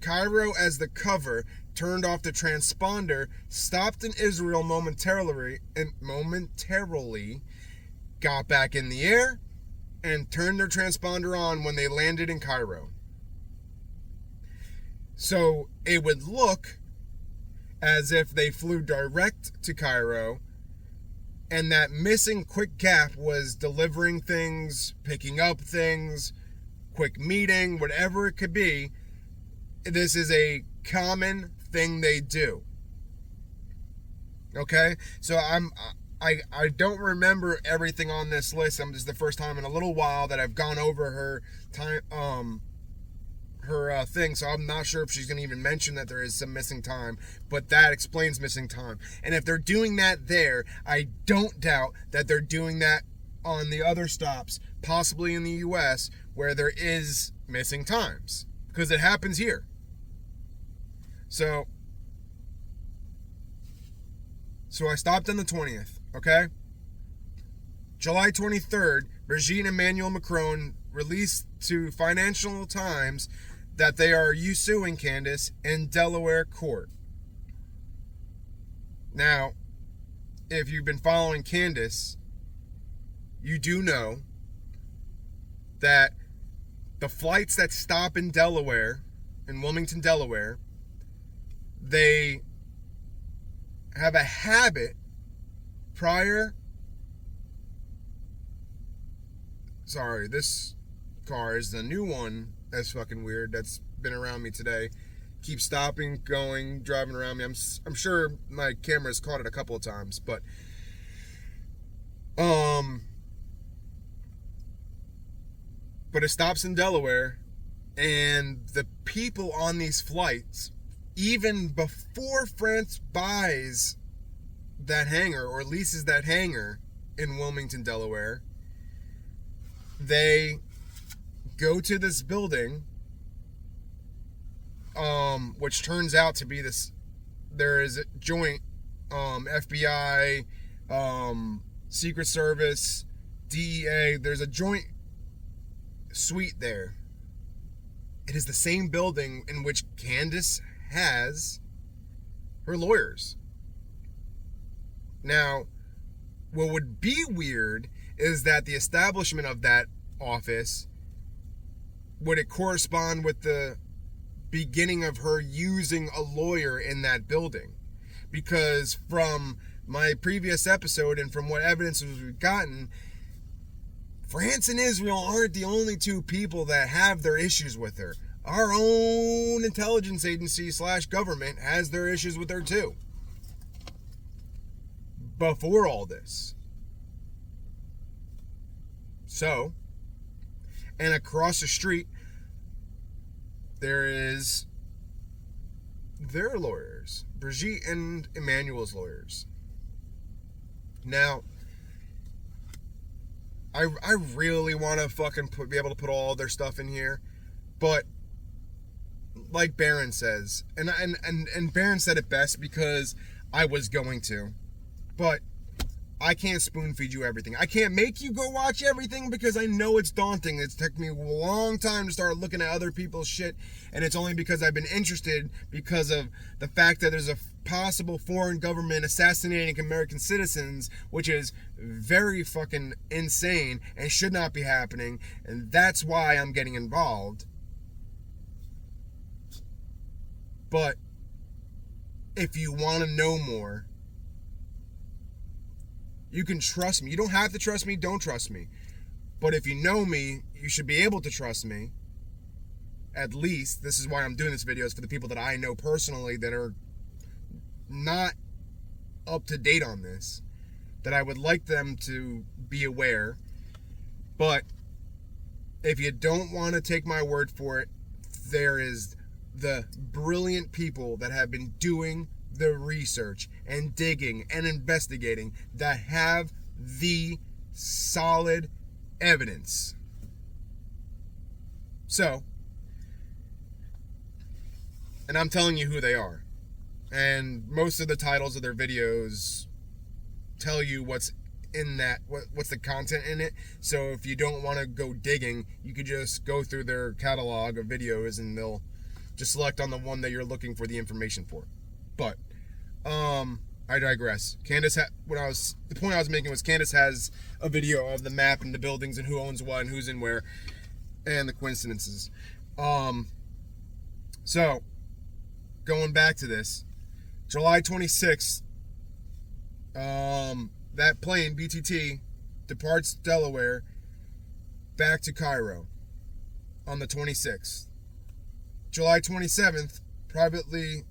Cairo as the cover, turned off the transponder, stopped in Israel momentarily, got back in the air, and turned their transponder on when they landed in Cairo. So it would look as if they flew direct to Cairo, and that missing quick gap was delivering things, picking up things, quick meeting, whatever it could be. This is a common thing they do. Okay? So I don't remember everything on this list. This is the first time in a little while that I've gone over her time her thing, so I'm not sure if she's going to even mention that there is some missing time, but that explains missing time. And if they're doing that there, I don't doubt that they're doing that on the other stops, possibly in the US, where there is missing times, because it happens here. So I stopped on the 20th, okay? July 23rd, Brigitte and Emmanuel Macron released to Financial Times that they are suing Candace in Delaware court. Now, if you've been following Candace, you do know that the flights that stop in Delaware, in Wilmington, Delaware, they have a habit this car is the new one. That's fucking weird. That's been around me today. Keeps stopping, going, driving around me. I'm sure my camera's caught it a couple of times, but it stops in Delaware, and the people on these flights, even before France buys that hangar or leases that hangar in Wilmington, Delaware, they go to this building, which turns out to be this, there is a joint FBI, Secret Service, DEA, there's a joint suite there. it is the same building in which Candace has her lawyers. Now, what would be weird is that the establishment of that office, would it correspond with the beginning of her using a lawyer in that building? Because from my previous episode and from what evidence we've gotten, France and Israel aren't the only two people that have their issues with her. Our own intelligence agency / government has their issues with her too. Before all this. So, and across the street, there is their lawyers, Brigitte and Emmanuel's lawyers. Now, I really want to fucking be able to put all their stuff in here, but like Barron says, and Barron said it best because I was going to, but I can't spoon feed you everything. I can't make you go watch everything because I know it's daunting. It's taken me a long time to start looking at other people's shit, and it's only because I've been interested because of the fact that there's a possible foreign government assassinating American citizens, which is very fucking insane and should not be happening, and that's why I'm getting involved. But if you want to know more, you can trust me. You don't have to trust me. Don't trust me. But if you know me, you should be able to trust me. At least, this is why I'm doing this video, is for the people that I know personally that are not up to date on this, that I would like them to be aware. But if you don't want to take my word for it, there is the brilliant people that have been doing the research and digging and investigating that have the solid evidence. So, and I'm telling you who they are. And most of the titles of their videos tell you what's in that, what's the content in it. So if you don't want to go digging, you could just go through their catalog of videos and they'll just select on the one that you're looking for the information for. But I digress. Candace, the point I was making was Candace has a video of the map and the buildings and who owns what and who's in where and the coincidences. So going back to this, July 26th, that plane BTT departs Delaware back to Cairo on the 26th. July 27th, privately,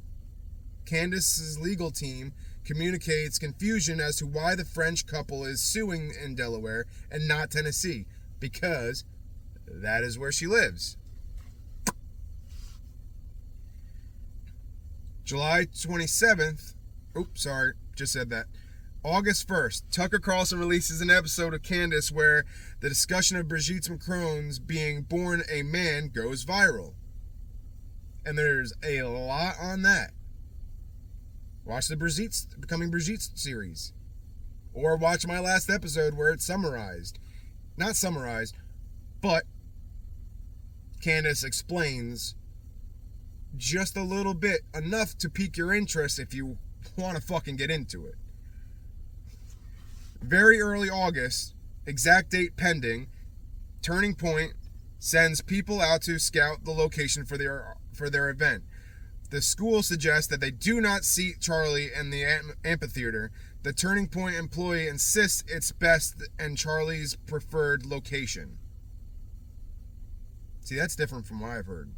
Candace's legal team communicates confusion as to why the French couple is suing in Delaware and not Tennessee, because that is where she lives. July 27th, August 1st, Tucker Carlson releases an episode of Candace where the discussion of Brigitte Macron's being born a man goes viral. And there's a lot on that. Watch the Becoming Brigitte series. Or watch my last episode where it's summarized. Not summarized, but Candace explains just a little bit, enough to pique your interest if you want to fucking get into it. Very early August, exact date pending, Turning Point sends people out to scout the location for their event. The school suggests that they do not seat Charlie in the amphitheater. The Turning Point employee insists it's best and Charlie's preferred location. See, that's different from what I've heard.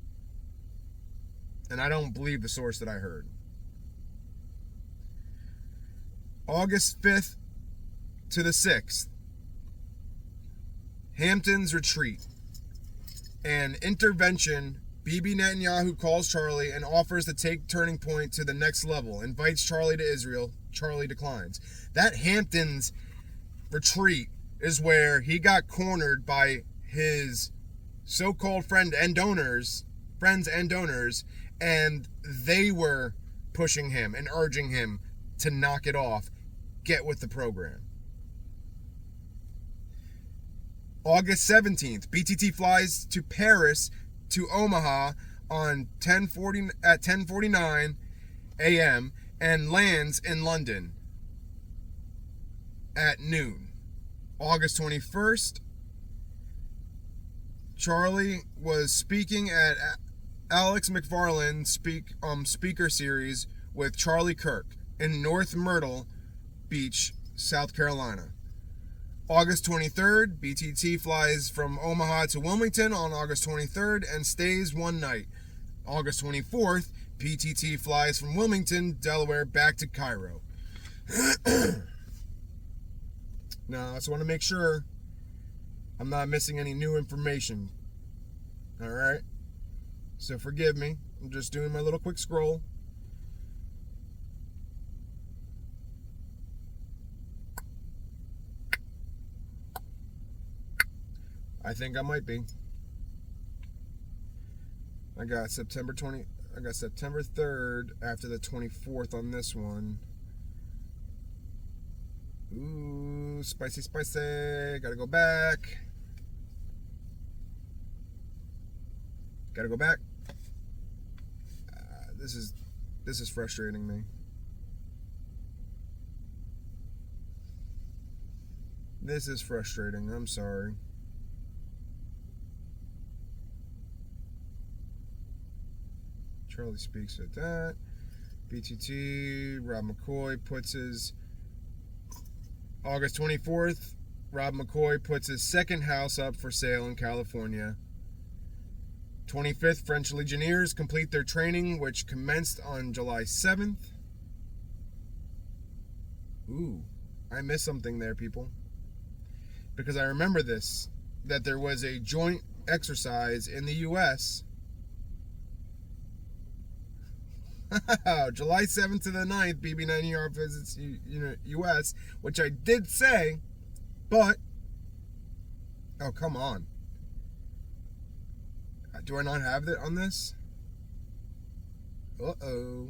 And I don't believe the source that I heard. August 5th to the 6th. Hampton's retreat. An intervention. Bibi Netanyahu calls Charlie and offers to take Turning Point to the next level. Invites Charlie to Israel. Charlie declines. That Hampton's retreat is where he got cornered by his so-called friends and donors, and they were pushing him and urging him to knock it off, get with the program. August 17th, BTT flies to Paris to Omaha on 10:49 a.m. and lands in London at noon. August 21st, Charlie was speaking at Alex McFarland's speaker series with Charlie Kirk in North Myrtle Beach, South Carolina. August 23rd, BTT flies from Omaha to Wilmington on August 23rd and stays one night. August 24th, PTT flies from Wilmington, Delaware, back to Cairo. Now, I just want to make sure I'm not missing any new information. All right? So forgive me. I'm just doing my little quick scroll. I think I might be. I got September 3rd after the 24th on this one. Ooh, spicy. Gotta go back. This is frustrating me. This is frustrating. I'm sorry. Charlie speaks at that. BTT, Rob McCoy puts his August 24th. Rob McCoy puts his second house up for sale in California. 25th, French Legionnaires complete their training, which commenced on July 7th. Ooh, I missed something there, people. Because I remember this, that there was a joint exercise in the U.S. July 7th to the 9th, BB-9ER visits U.S., which I did say, but... Oh, come on. Do I not have that on this? Uh-oh.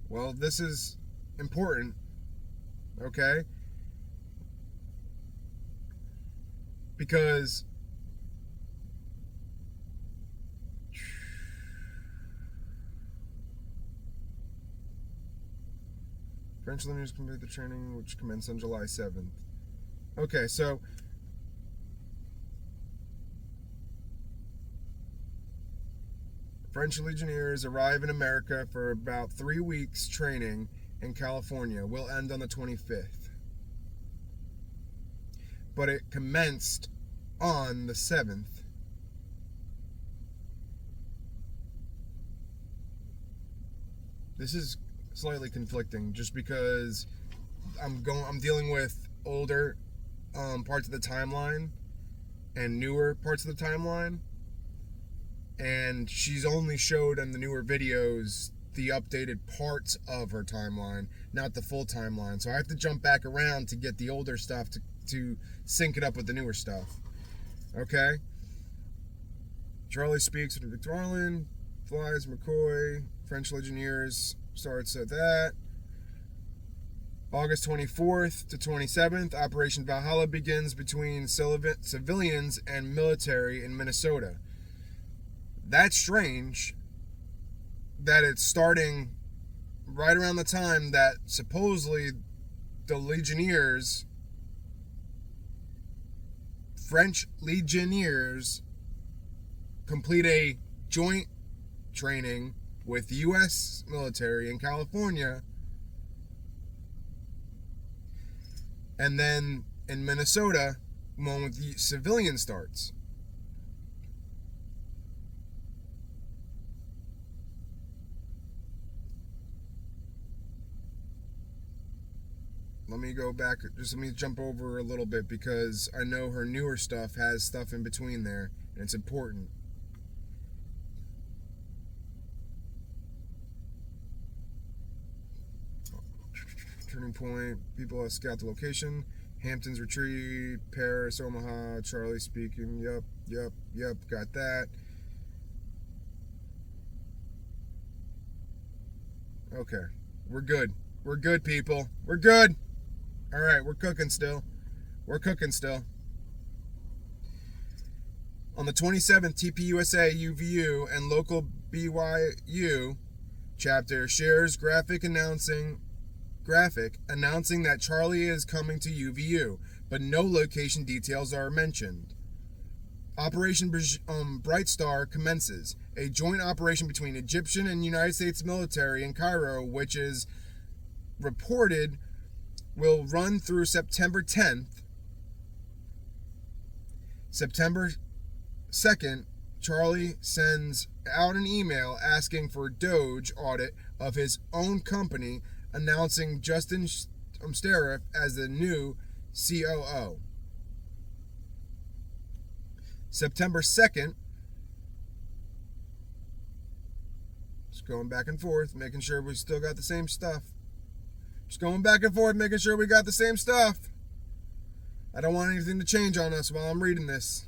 Well, this is important, okay? Because French Legionnaires complete the training, which commenced on July 7th. Okay, so French Legionnaires arrive in America for about 3 weeks training in California. Will end on the 25th. But it commenced on the 7th. This is slightly conflicting just because I'm dealing with older parts of the timeline and newer parts of the timeline, and she's only showed in the newer videos the updated parts of her timeline, not the full timeline. So I have to jump back around to get the older stuff to sync it up with the newer stuff. Okay? Charlie speaks with McFarland, flies McCoy, French Legionnaires starts at that. August 24th to 27th, Operation Valhalla begins between civilians and military in Minnesota. That's strange that it's starting right around the time that supposedly the Legionnaires, French Legionnaires, complete a joint training with the U.S. military in California, and then in Minnesota, one with the civilian starts. Let me go back, just let me jump over a little bit because I know her newer stuff has stuff in between there, and it's important. Turning point, people scout the location. Hampton's retreat, Paris, Omaha, Charlie speaking. Yep, got that. Okay, we're good. We're good, people. We're good. All right, we're cooking still. We're cooking still. On the 27th, TPUSA, UVU, and local BYU chapter shares graphic announcing that Charlie is coming to UVU, but no location details are mentioned. Operation Bright Star commences, a joint operation between Egyptian and United States military in Cairo, which is reported will run through September 10th. September 2nd, Charlie sends out an email asking for Doge audit of his own company, announcing Justin Steriff as the new COO. September 2nd, just going back and forth, making sure we still got the same stuff. Just going back and forth, making sure we got the same stuff. I don't want anything to change on us while I'm reading this.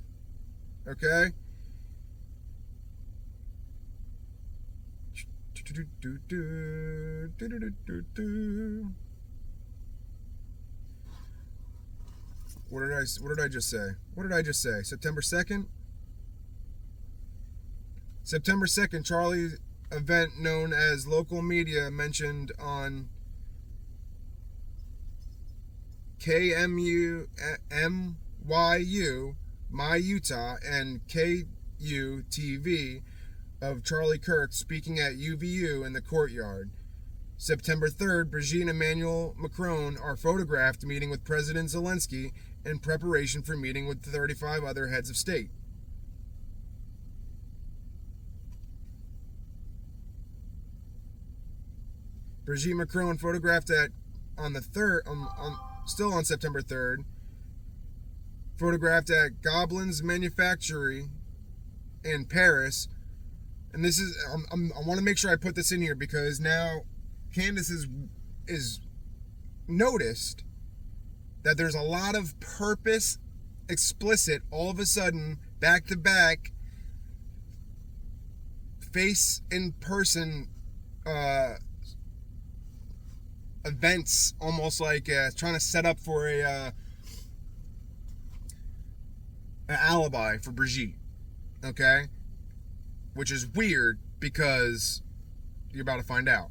Okay? What did I just say? What did I just say? September 2nd? September 2nd, Charlie's event known as local media mentioned on KMU, MYU, My Utah, and KU TV of Charlie Kirk speaking at UVU in the courtyard. September 3rd, Brigitte and Emmanuel Macron are photographed meeting with President Zelensky in preparation for meeting with 35 other heads of state. Brigitte Macron photographed still on September 3rd, photographed at Goblin's Manufactory in Paris. And this is, I want to make sure I put this in here because now Candace is noticed that there's a lot of purpose, explicit, all of a sudden, back-to-back, face-in-person events, almost like trying to set up for an alibi for Brigitte, okay? Which is weird because you're about to find out.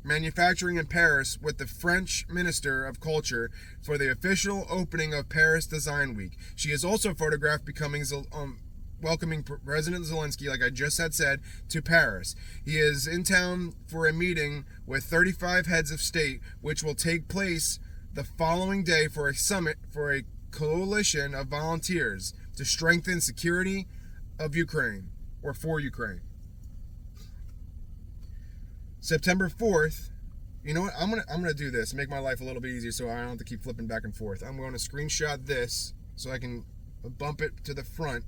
Manufacturing in Paris with the French Minister of Culture for the official opening of Paris Design Week. She is also photographed welcoming President Zelensky, like I just had said, to Paris. He is in town for a meeting with 35 heads of state, which will take place the following day for a summit for a coalition of volunteers to strengthen security of Ukraine, or for Ukraine. September 4th, you know what? I'm gonna do this, make my life a little bit easier so I don't have to keep flipping back and forth. I'm going to screenshot this so I can bump it to the front.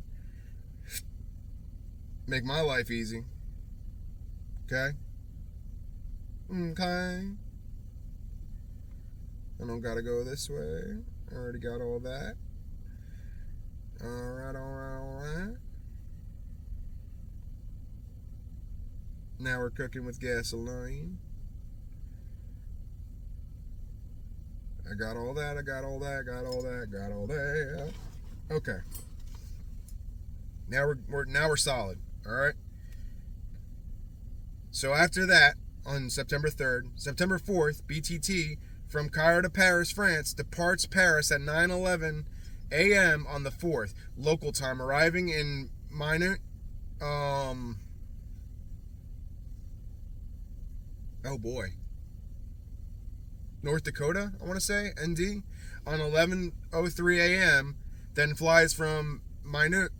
Make my life easy. Okay? Okay. I don't gotta go this way. I already got all that. Alright. Now we're cooking with gasoline. I got all that. Okay. Now we're solid. All right. So after that, on September 3rd, September 4th, BTT from Cairo to Paris, France, departs Paris at 9:11 a.m. on the 4th, local time, arriving in Minot. Oh boy. North Dakota, I want to say, ND, on 11:03 a.m., then flies from Minot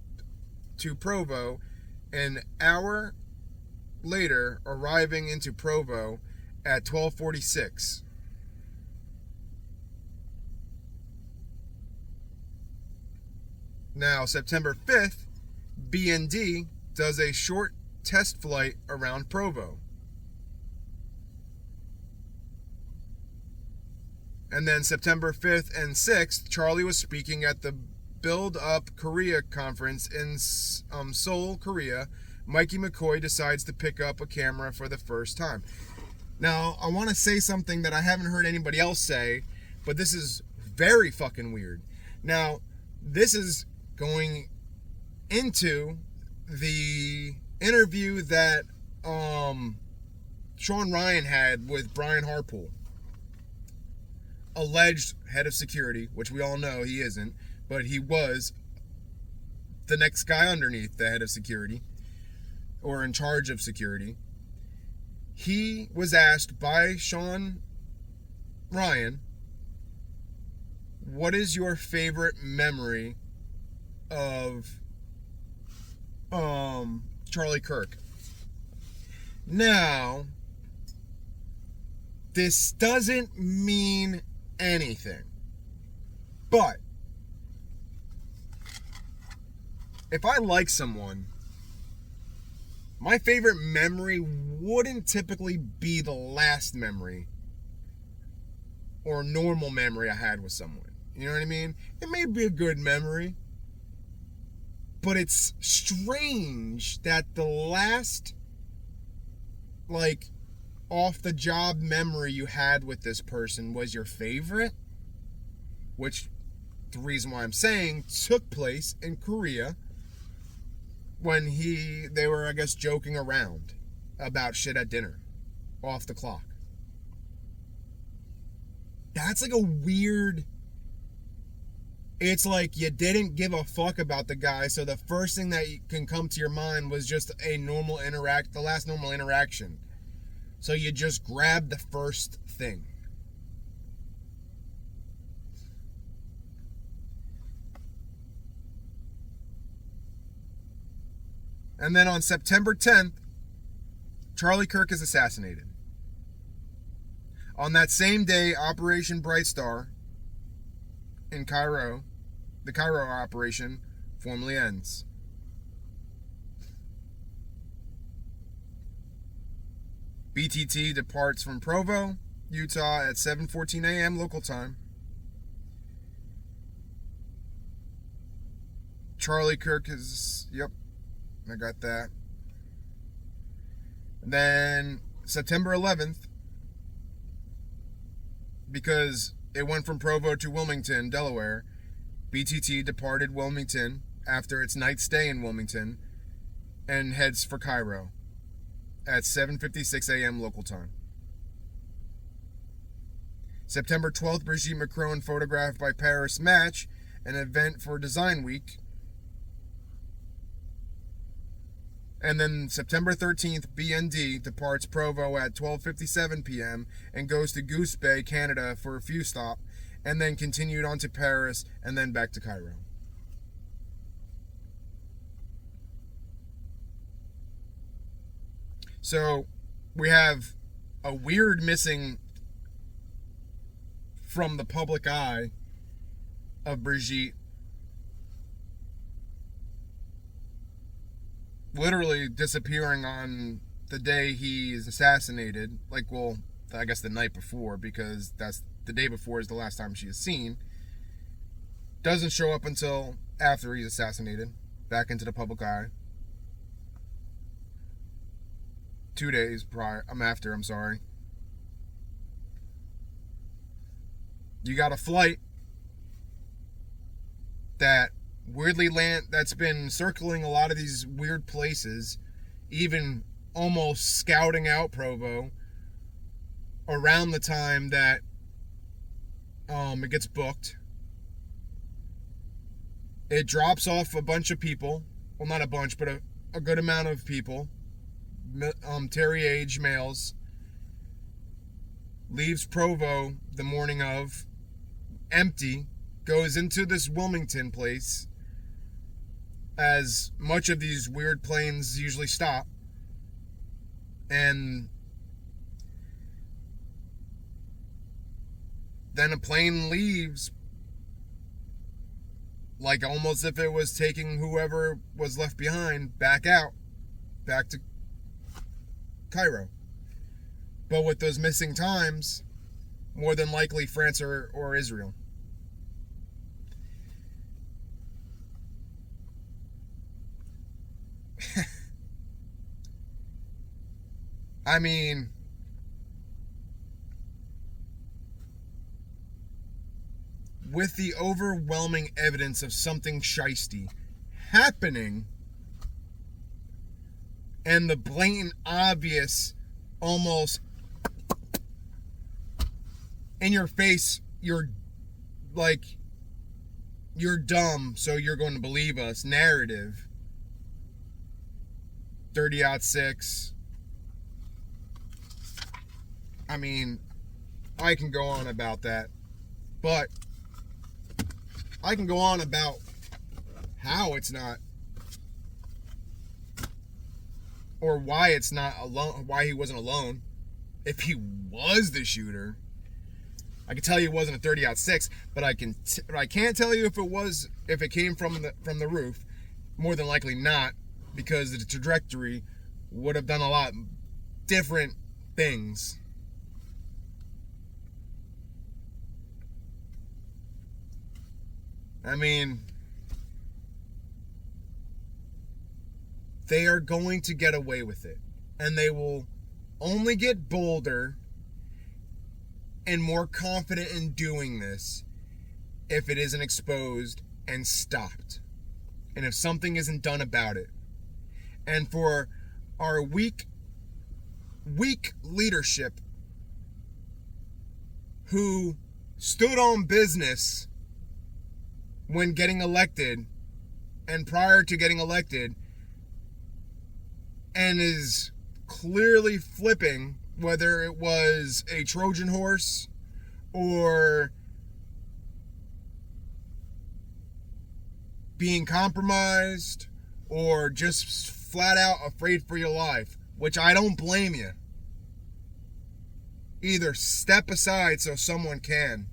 to Provo, an hour later arriving into Provo at 12:46. Now, September 5th, BND does a short test flight around Provo. And then September 5th and 6th, Charlie was speaking at the Build Up Korea conference in Seoul, Korea, Mikey McCoy decides to pick up a camera for the first time. Now, I want to say something that I haven't heard anybody else say, but this is very fucking weird. Now, this is going into the interview that Sean Ryan had with Brian Harpool, alleged head of security, which we all know he isn't, but he was the next guy underneath the head of security, or in charge of security. He was asked by Sean Ryan, what is your favorite memory of Charlie Kirk? Now, this doesn't mean anything, but if I like someone, my favorite memory wouldn't typically be the last memory or normal memory I had with someone. You know what I mean? It may be a good memory, but it's strange that the last, like, off-the-job memory you had with this person was your favorite, which, the reason why I'm saying, took place in Korea when they were, I guess, joking around about shit at dinner, off the clock. That's like a weird... It's like you didn't give a fuck about the guy, so the first thing that can come to your mind was just the last normal interaction. So you just grabbed the first thing. And then on September 10th, Charlie Kirk is assassinated. On that same day, Operation Bright Star in Cairo, the Cairo operation, formally ends. BTT departs from Provo, Utah at 7:14 a.m. local time. Charlie Kirk is... Yep, I got that. Then September 11th, because it went from Provo to Wilmington, Delaware, BTT departed Wilmington after its night stay in Wilmington and heads for Cairo at 7:56 a.m. local time. September 12th, Brigitte Macron photographed by Paris Match, an event for Design Week. And then September 13th, BND departs Provo at 12:57 p.m. and goes to Goose Bay, Canada for a few stops, and then continued on to Paris and then back to Cairo. So we have a weird missing from the public eye of Brigitte literally disappearing on the day he is assassinated. Like, well, I guess the night before, because that's the day before is the last time she is seen. Doesn't show up until after he's assassinated, back into the public eye. 2 days after, I'm sorry. You got a flight that weirdly that's been circling a lot of these weird places, even almost scouting out Provo around the time that it gets booked. It drops off a bunch of people. Well, not a bunch, but a good amount of people. Terry age males. Leaves Provo the morning of, empty, goes into this Wilmington place, as much of these weird planes usually stop, and then a plane leaves, like almost if it was taking whoever was left behind back to Cairo. But with those missing times, more than likely France or Israel. I mean, with the overwhelming evidence of something shisty happening and the blatant, obvious, almost in your face, you're dumb, so you're going to believe us narrative. 30-06. I mean, I can go on about that, but I can go on about how it's not, or why it's not alone, why he wasn't alone. If he was the shooter, I can tell you it wasn't a 30-06, but I can't tell you if it came from the roof. More than likely not, because the trajectory would have done a lot different things. I mean, they are going to get away with it, and they will only get bolder and more confident in doing this if it isn't exposed and stopped, and if something isn't done about it. And for our weak leadership who stood on business when getting elected and prior to getting elected, and is clearly flipping, whether it was a Trojan horse or being compromised or just flat out afraid for your life, which I don't blame you. Either step aside so someone can,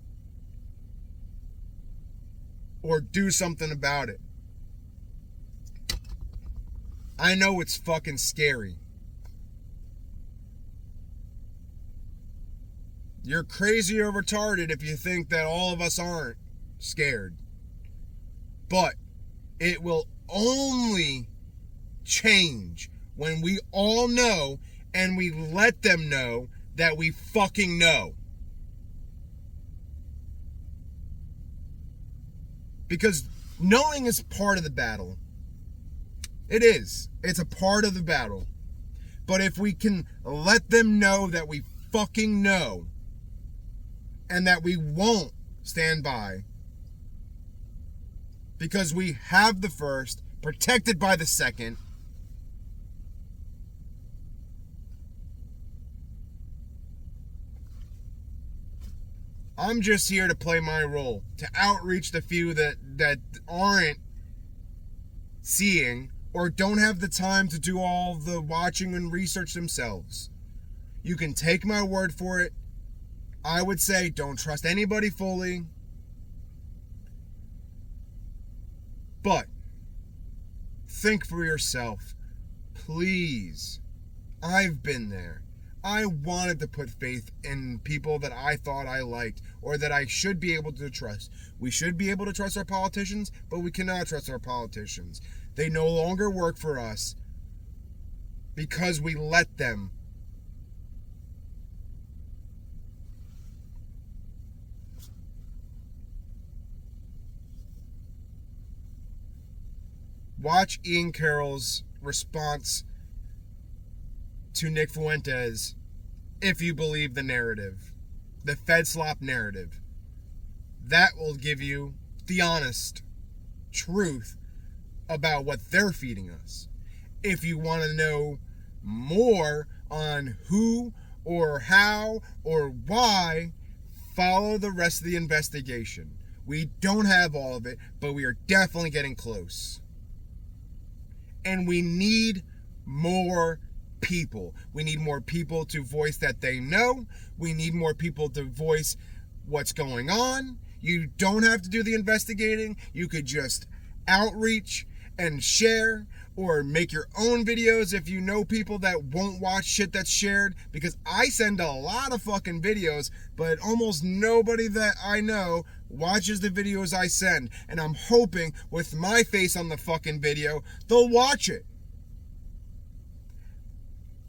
or do something about it. I know it's fucking scary. You're crazy or retarded if you think that all of us aren't scared. But it will only change when we all know and we let them know that we fucking know. Because knowing is part of the battle. It is. It's a part of the battle. But if we can let them know that we fucking know, and that we won't stand by, because we have the first, protected by the second, I'm just here to play my role, to outreach the few that aren't seeing or don't have the time to do all the watching and research themselves. You can take my word for it. I would say don't trust anybody fully. But think for yourself. Please. I've been there. I wanted to put faith in people that I thought I liked or that I should be able to trust. We should be able to trust our politicians, but we cannot trust our politicians. They no longer work for us because we let them. Watch Ian Carroll's response to Nick Fuentes if you believe the narrative, the Fed slop narrative. That will give you the honest truth about what they're feeding us. If you want to know more on who or how or why, follow the rest of the investigation. We don't have all of it, but we are definitely getting close. And we need more people. We need more people to voice that they know. We need more people to voice what's going on. You don't have to do the investigating. You could just outreach and share, or make your own videos if you know people that won't watch shit that's shared, because I send a lot of fucking videos, but almost nobody that I know watches the videos I send, and I'm hoping with my face on the fucking video they'll watch it.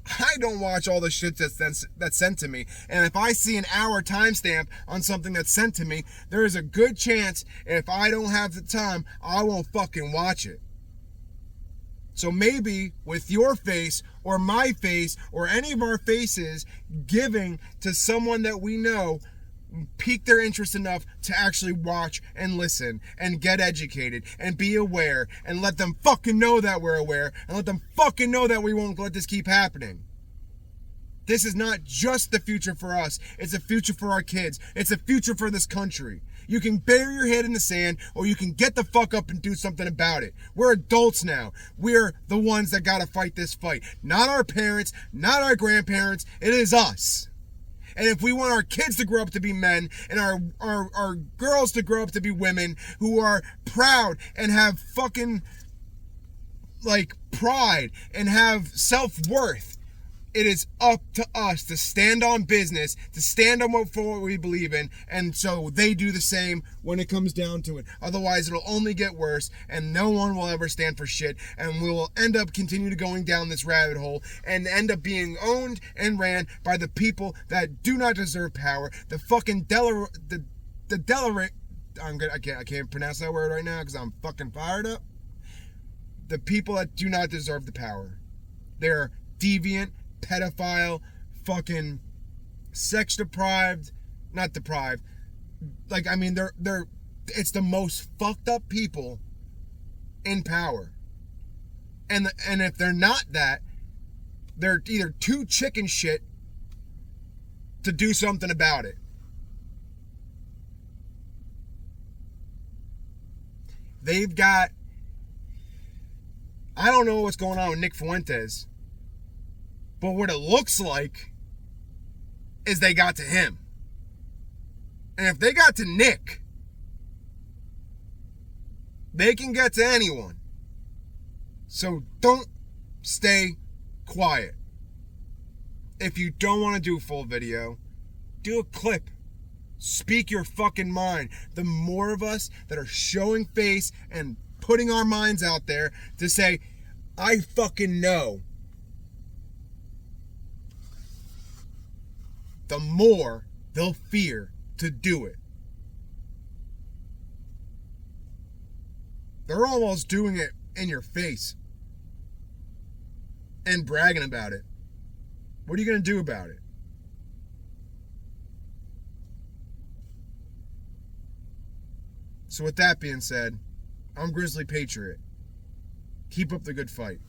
I don't watch all the shit that's sent to me. And if I see an hour timestamp on something that's sent to me, there is a good chance if I don't have the time, I won't fucking watch it. So maybe with your face or my face or any of our faces giving to someone that we know pique their interest enough to actually watch and listen and get educated and be aware and let them fucking know that we're aware and let them fucking know that we won't let this keep happening. This is not just the future for us. It's a future for our kids. It's a future for this country. You can bury your head in the sand or you can get the fuck up and do something about it. We're adults now. We're the ones that gotta fight this fight. Not our parents, not our grandparents. It is us. And if we want our kids to grow up to be men and our girls to grow up to be women who are proud and have fucking like pride and have self-worth, it is up to us to stand on business, to stand on for what we believe in, and so they do the same when it comes down to it. Otherwise, it'll only get worse, and no one will ever stand for shit, and we will end up continue to going down this rabbit hole and end up being owned and ran by the people that do not deserve power. The fucking I can't pronounce that word right now because I'm fucking fired up. The people that do not deserve the power. They're deviant, pedophile, fucking sex deprived, not deprived. Like, I mean, they're it's the most fucked up people in power. And if they're not that, they're either too chicken shit to do something about it. They've got, I don't know what's going on with Nick Fuentes, but what it looks like is they got to him. And if they got to Nick, they can get to anyone. So don't stay quiet. If you don't want to do a full video, do a clip. Speak your fucking mind. The more of us that are showing face and putting our minds out there to say, I fucking know, the more they'll fear to do it. They're almost doing it in your face and bragging about it. What are you going to do about it? So with that being said, I'm Grizzly Patriot. Keep up the good fight.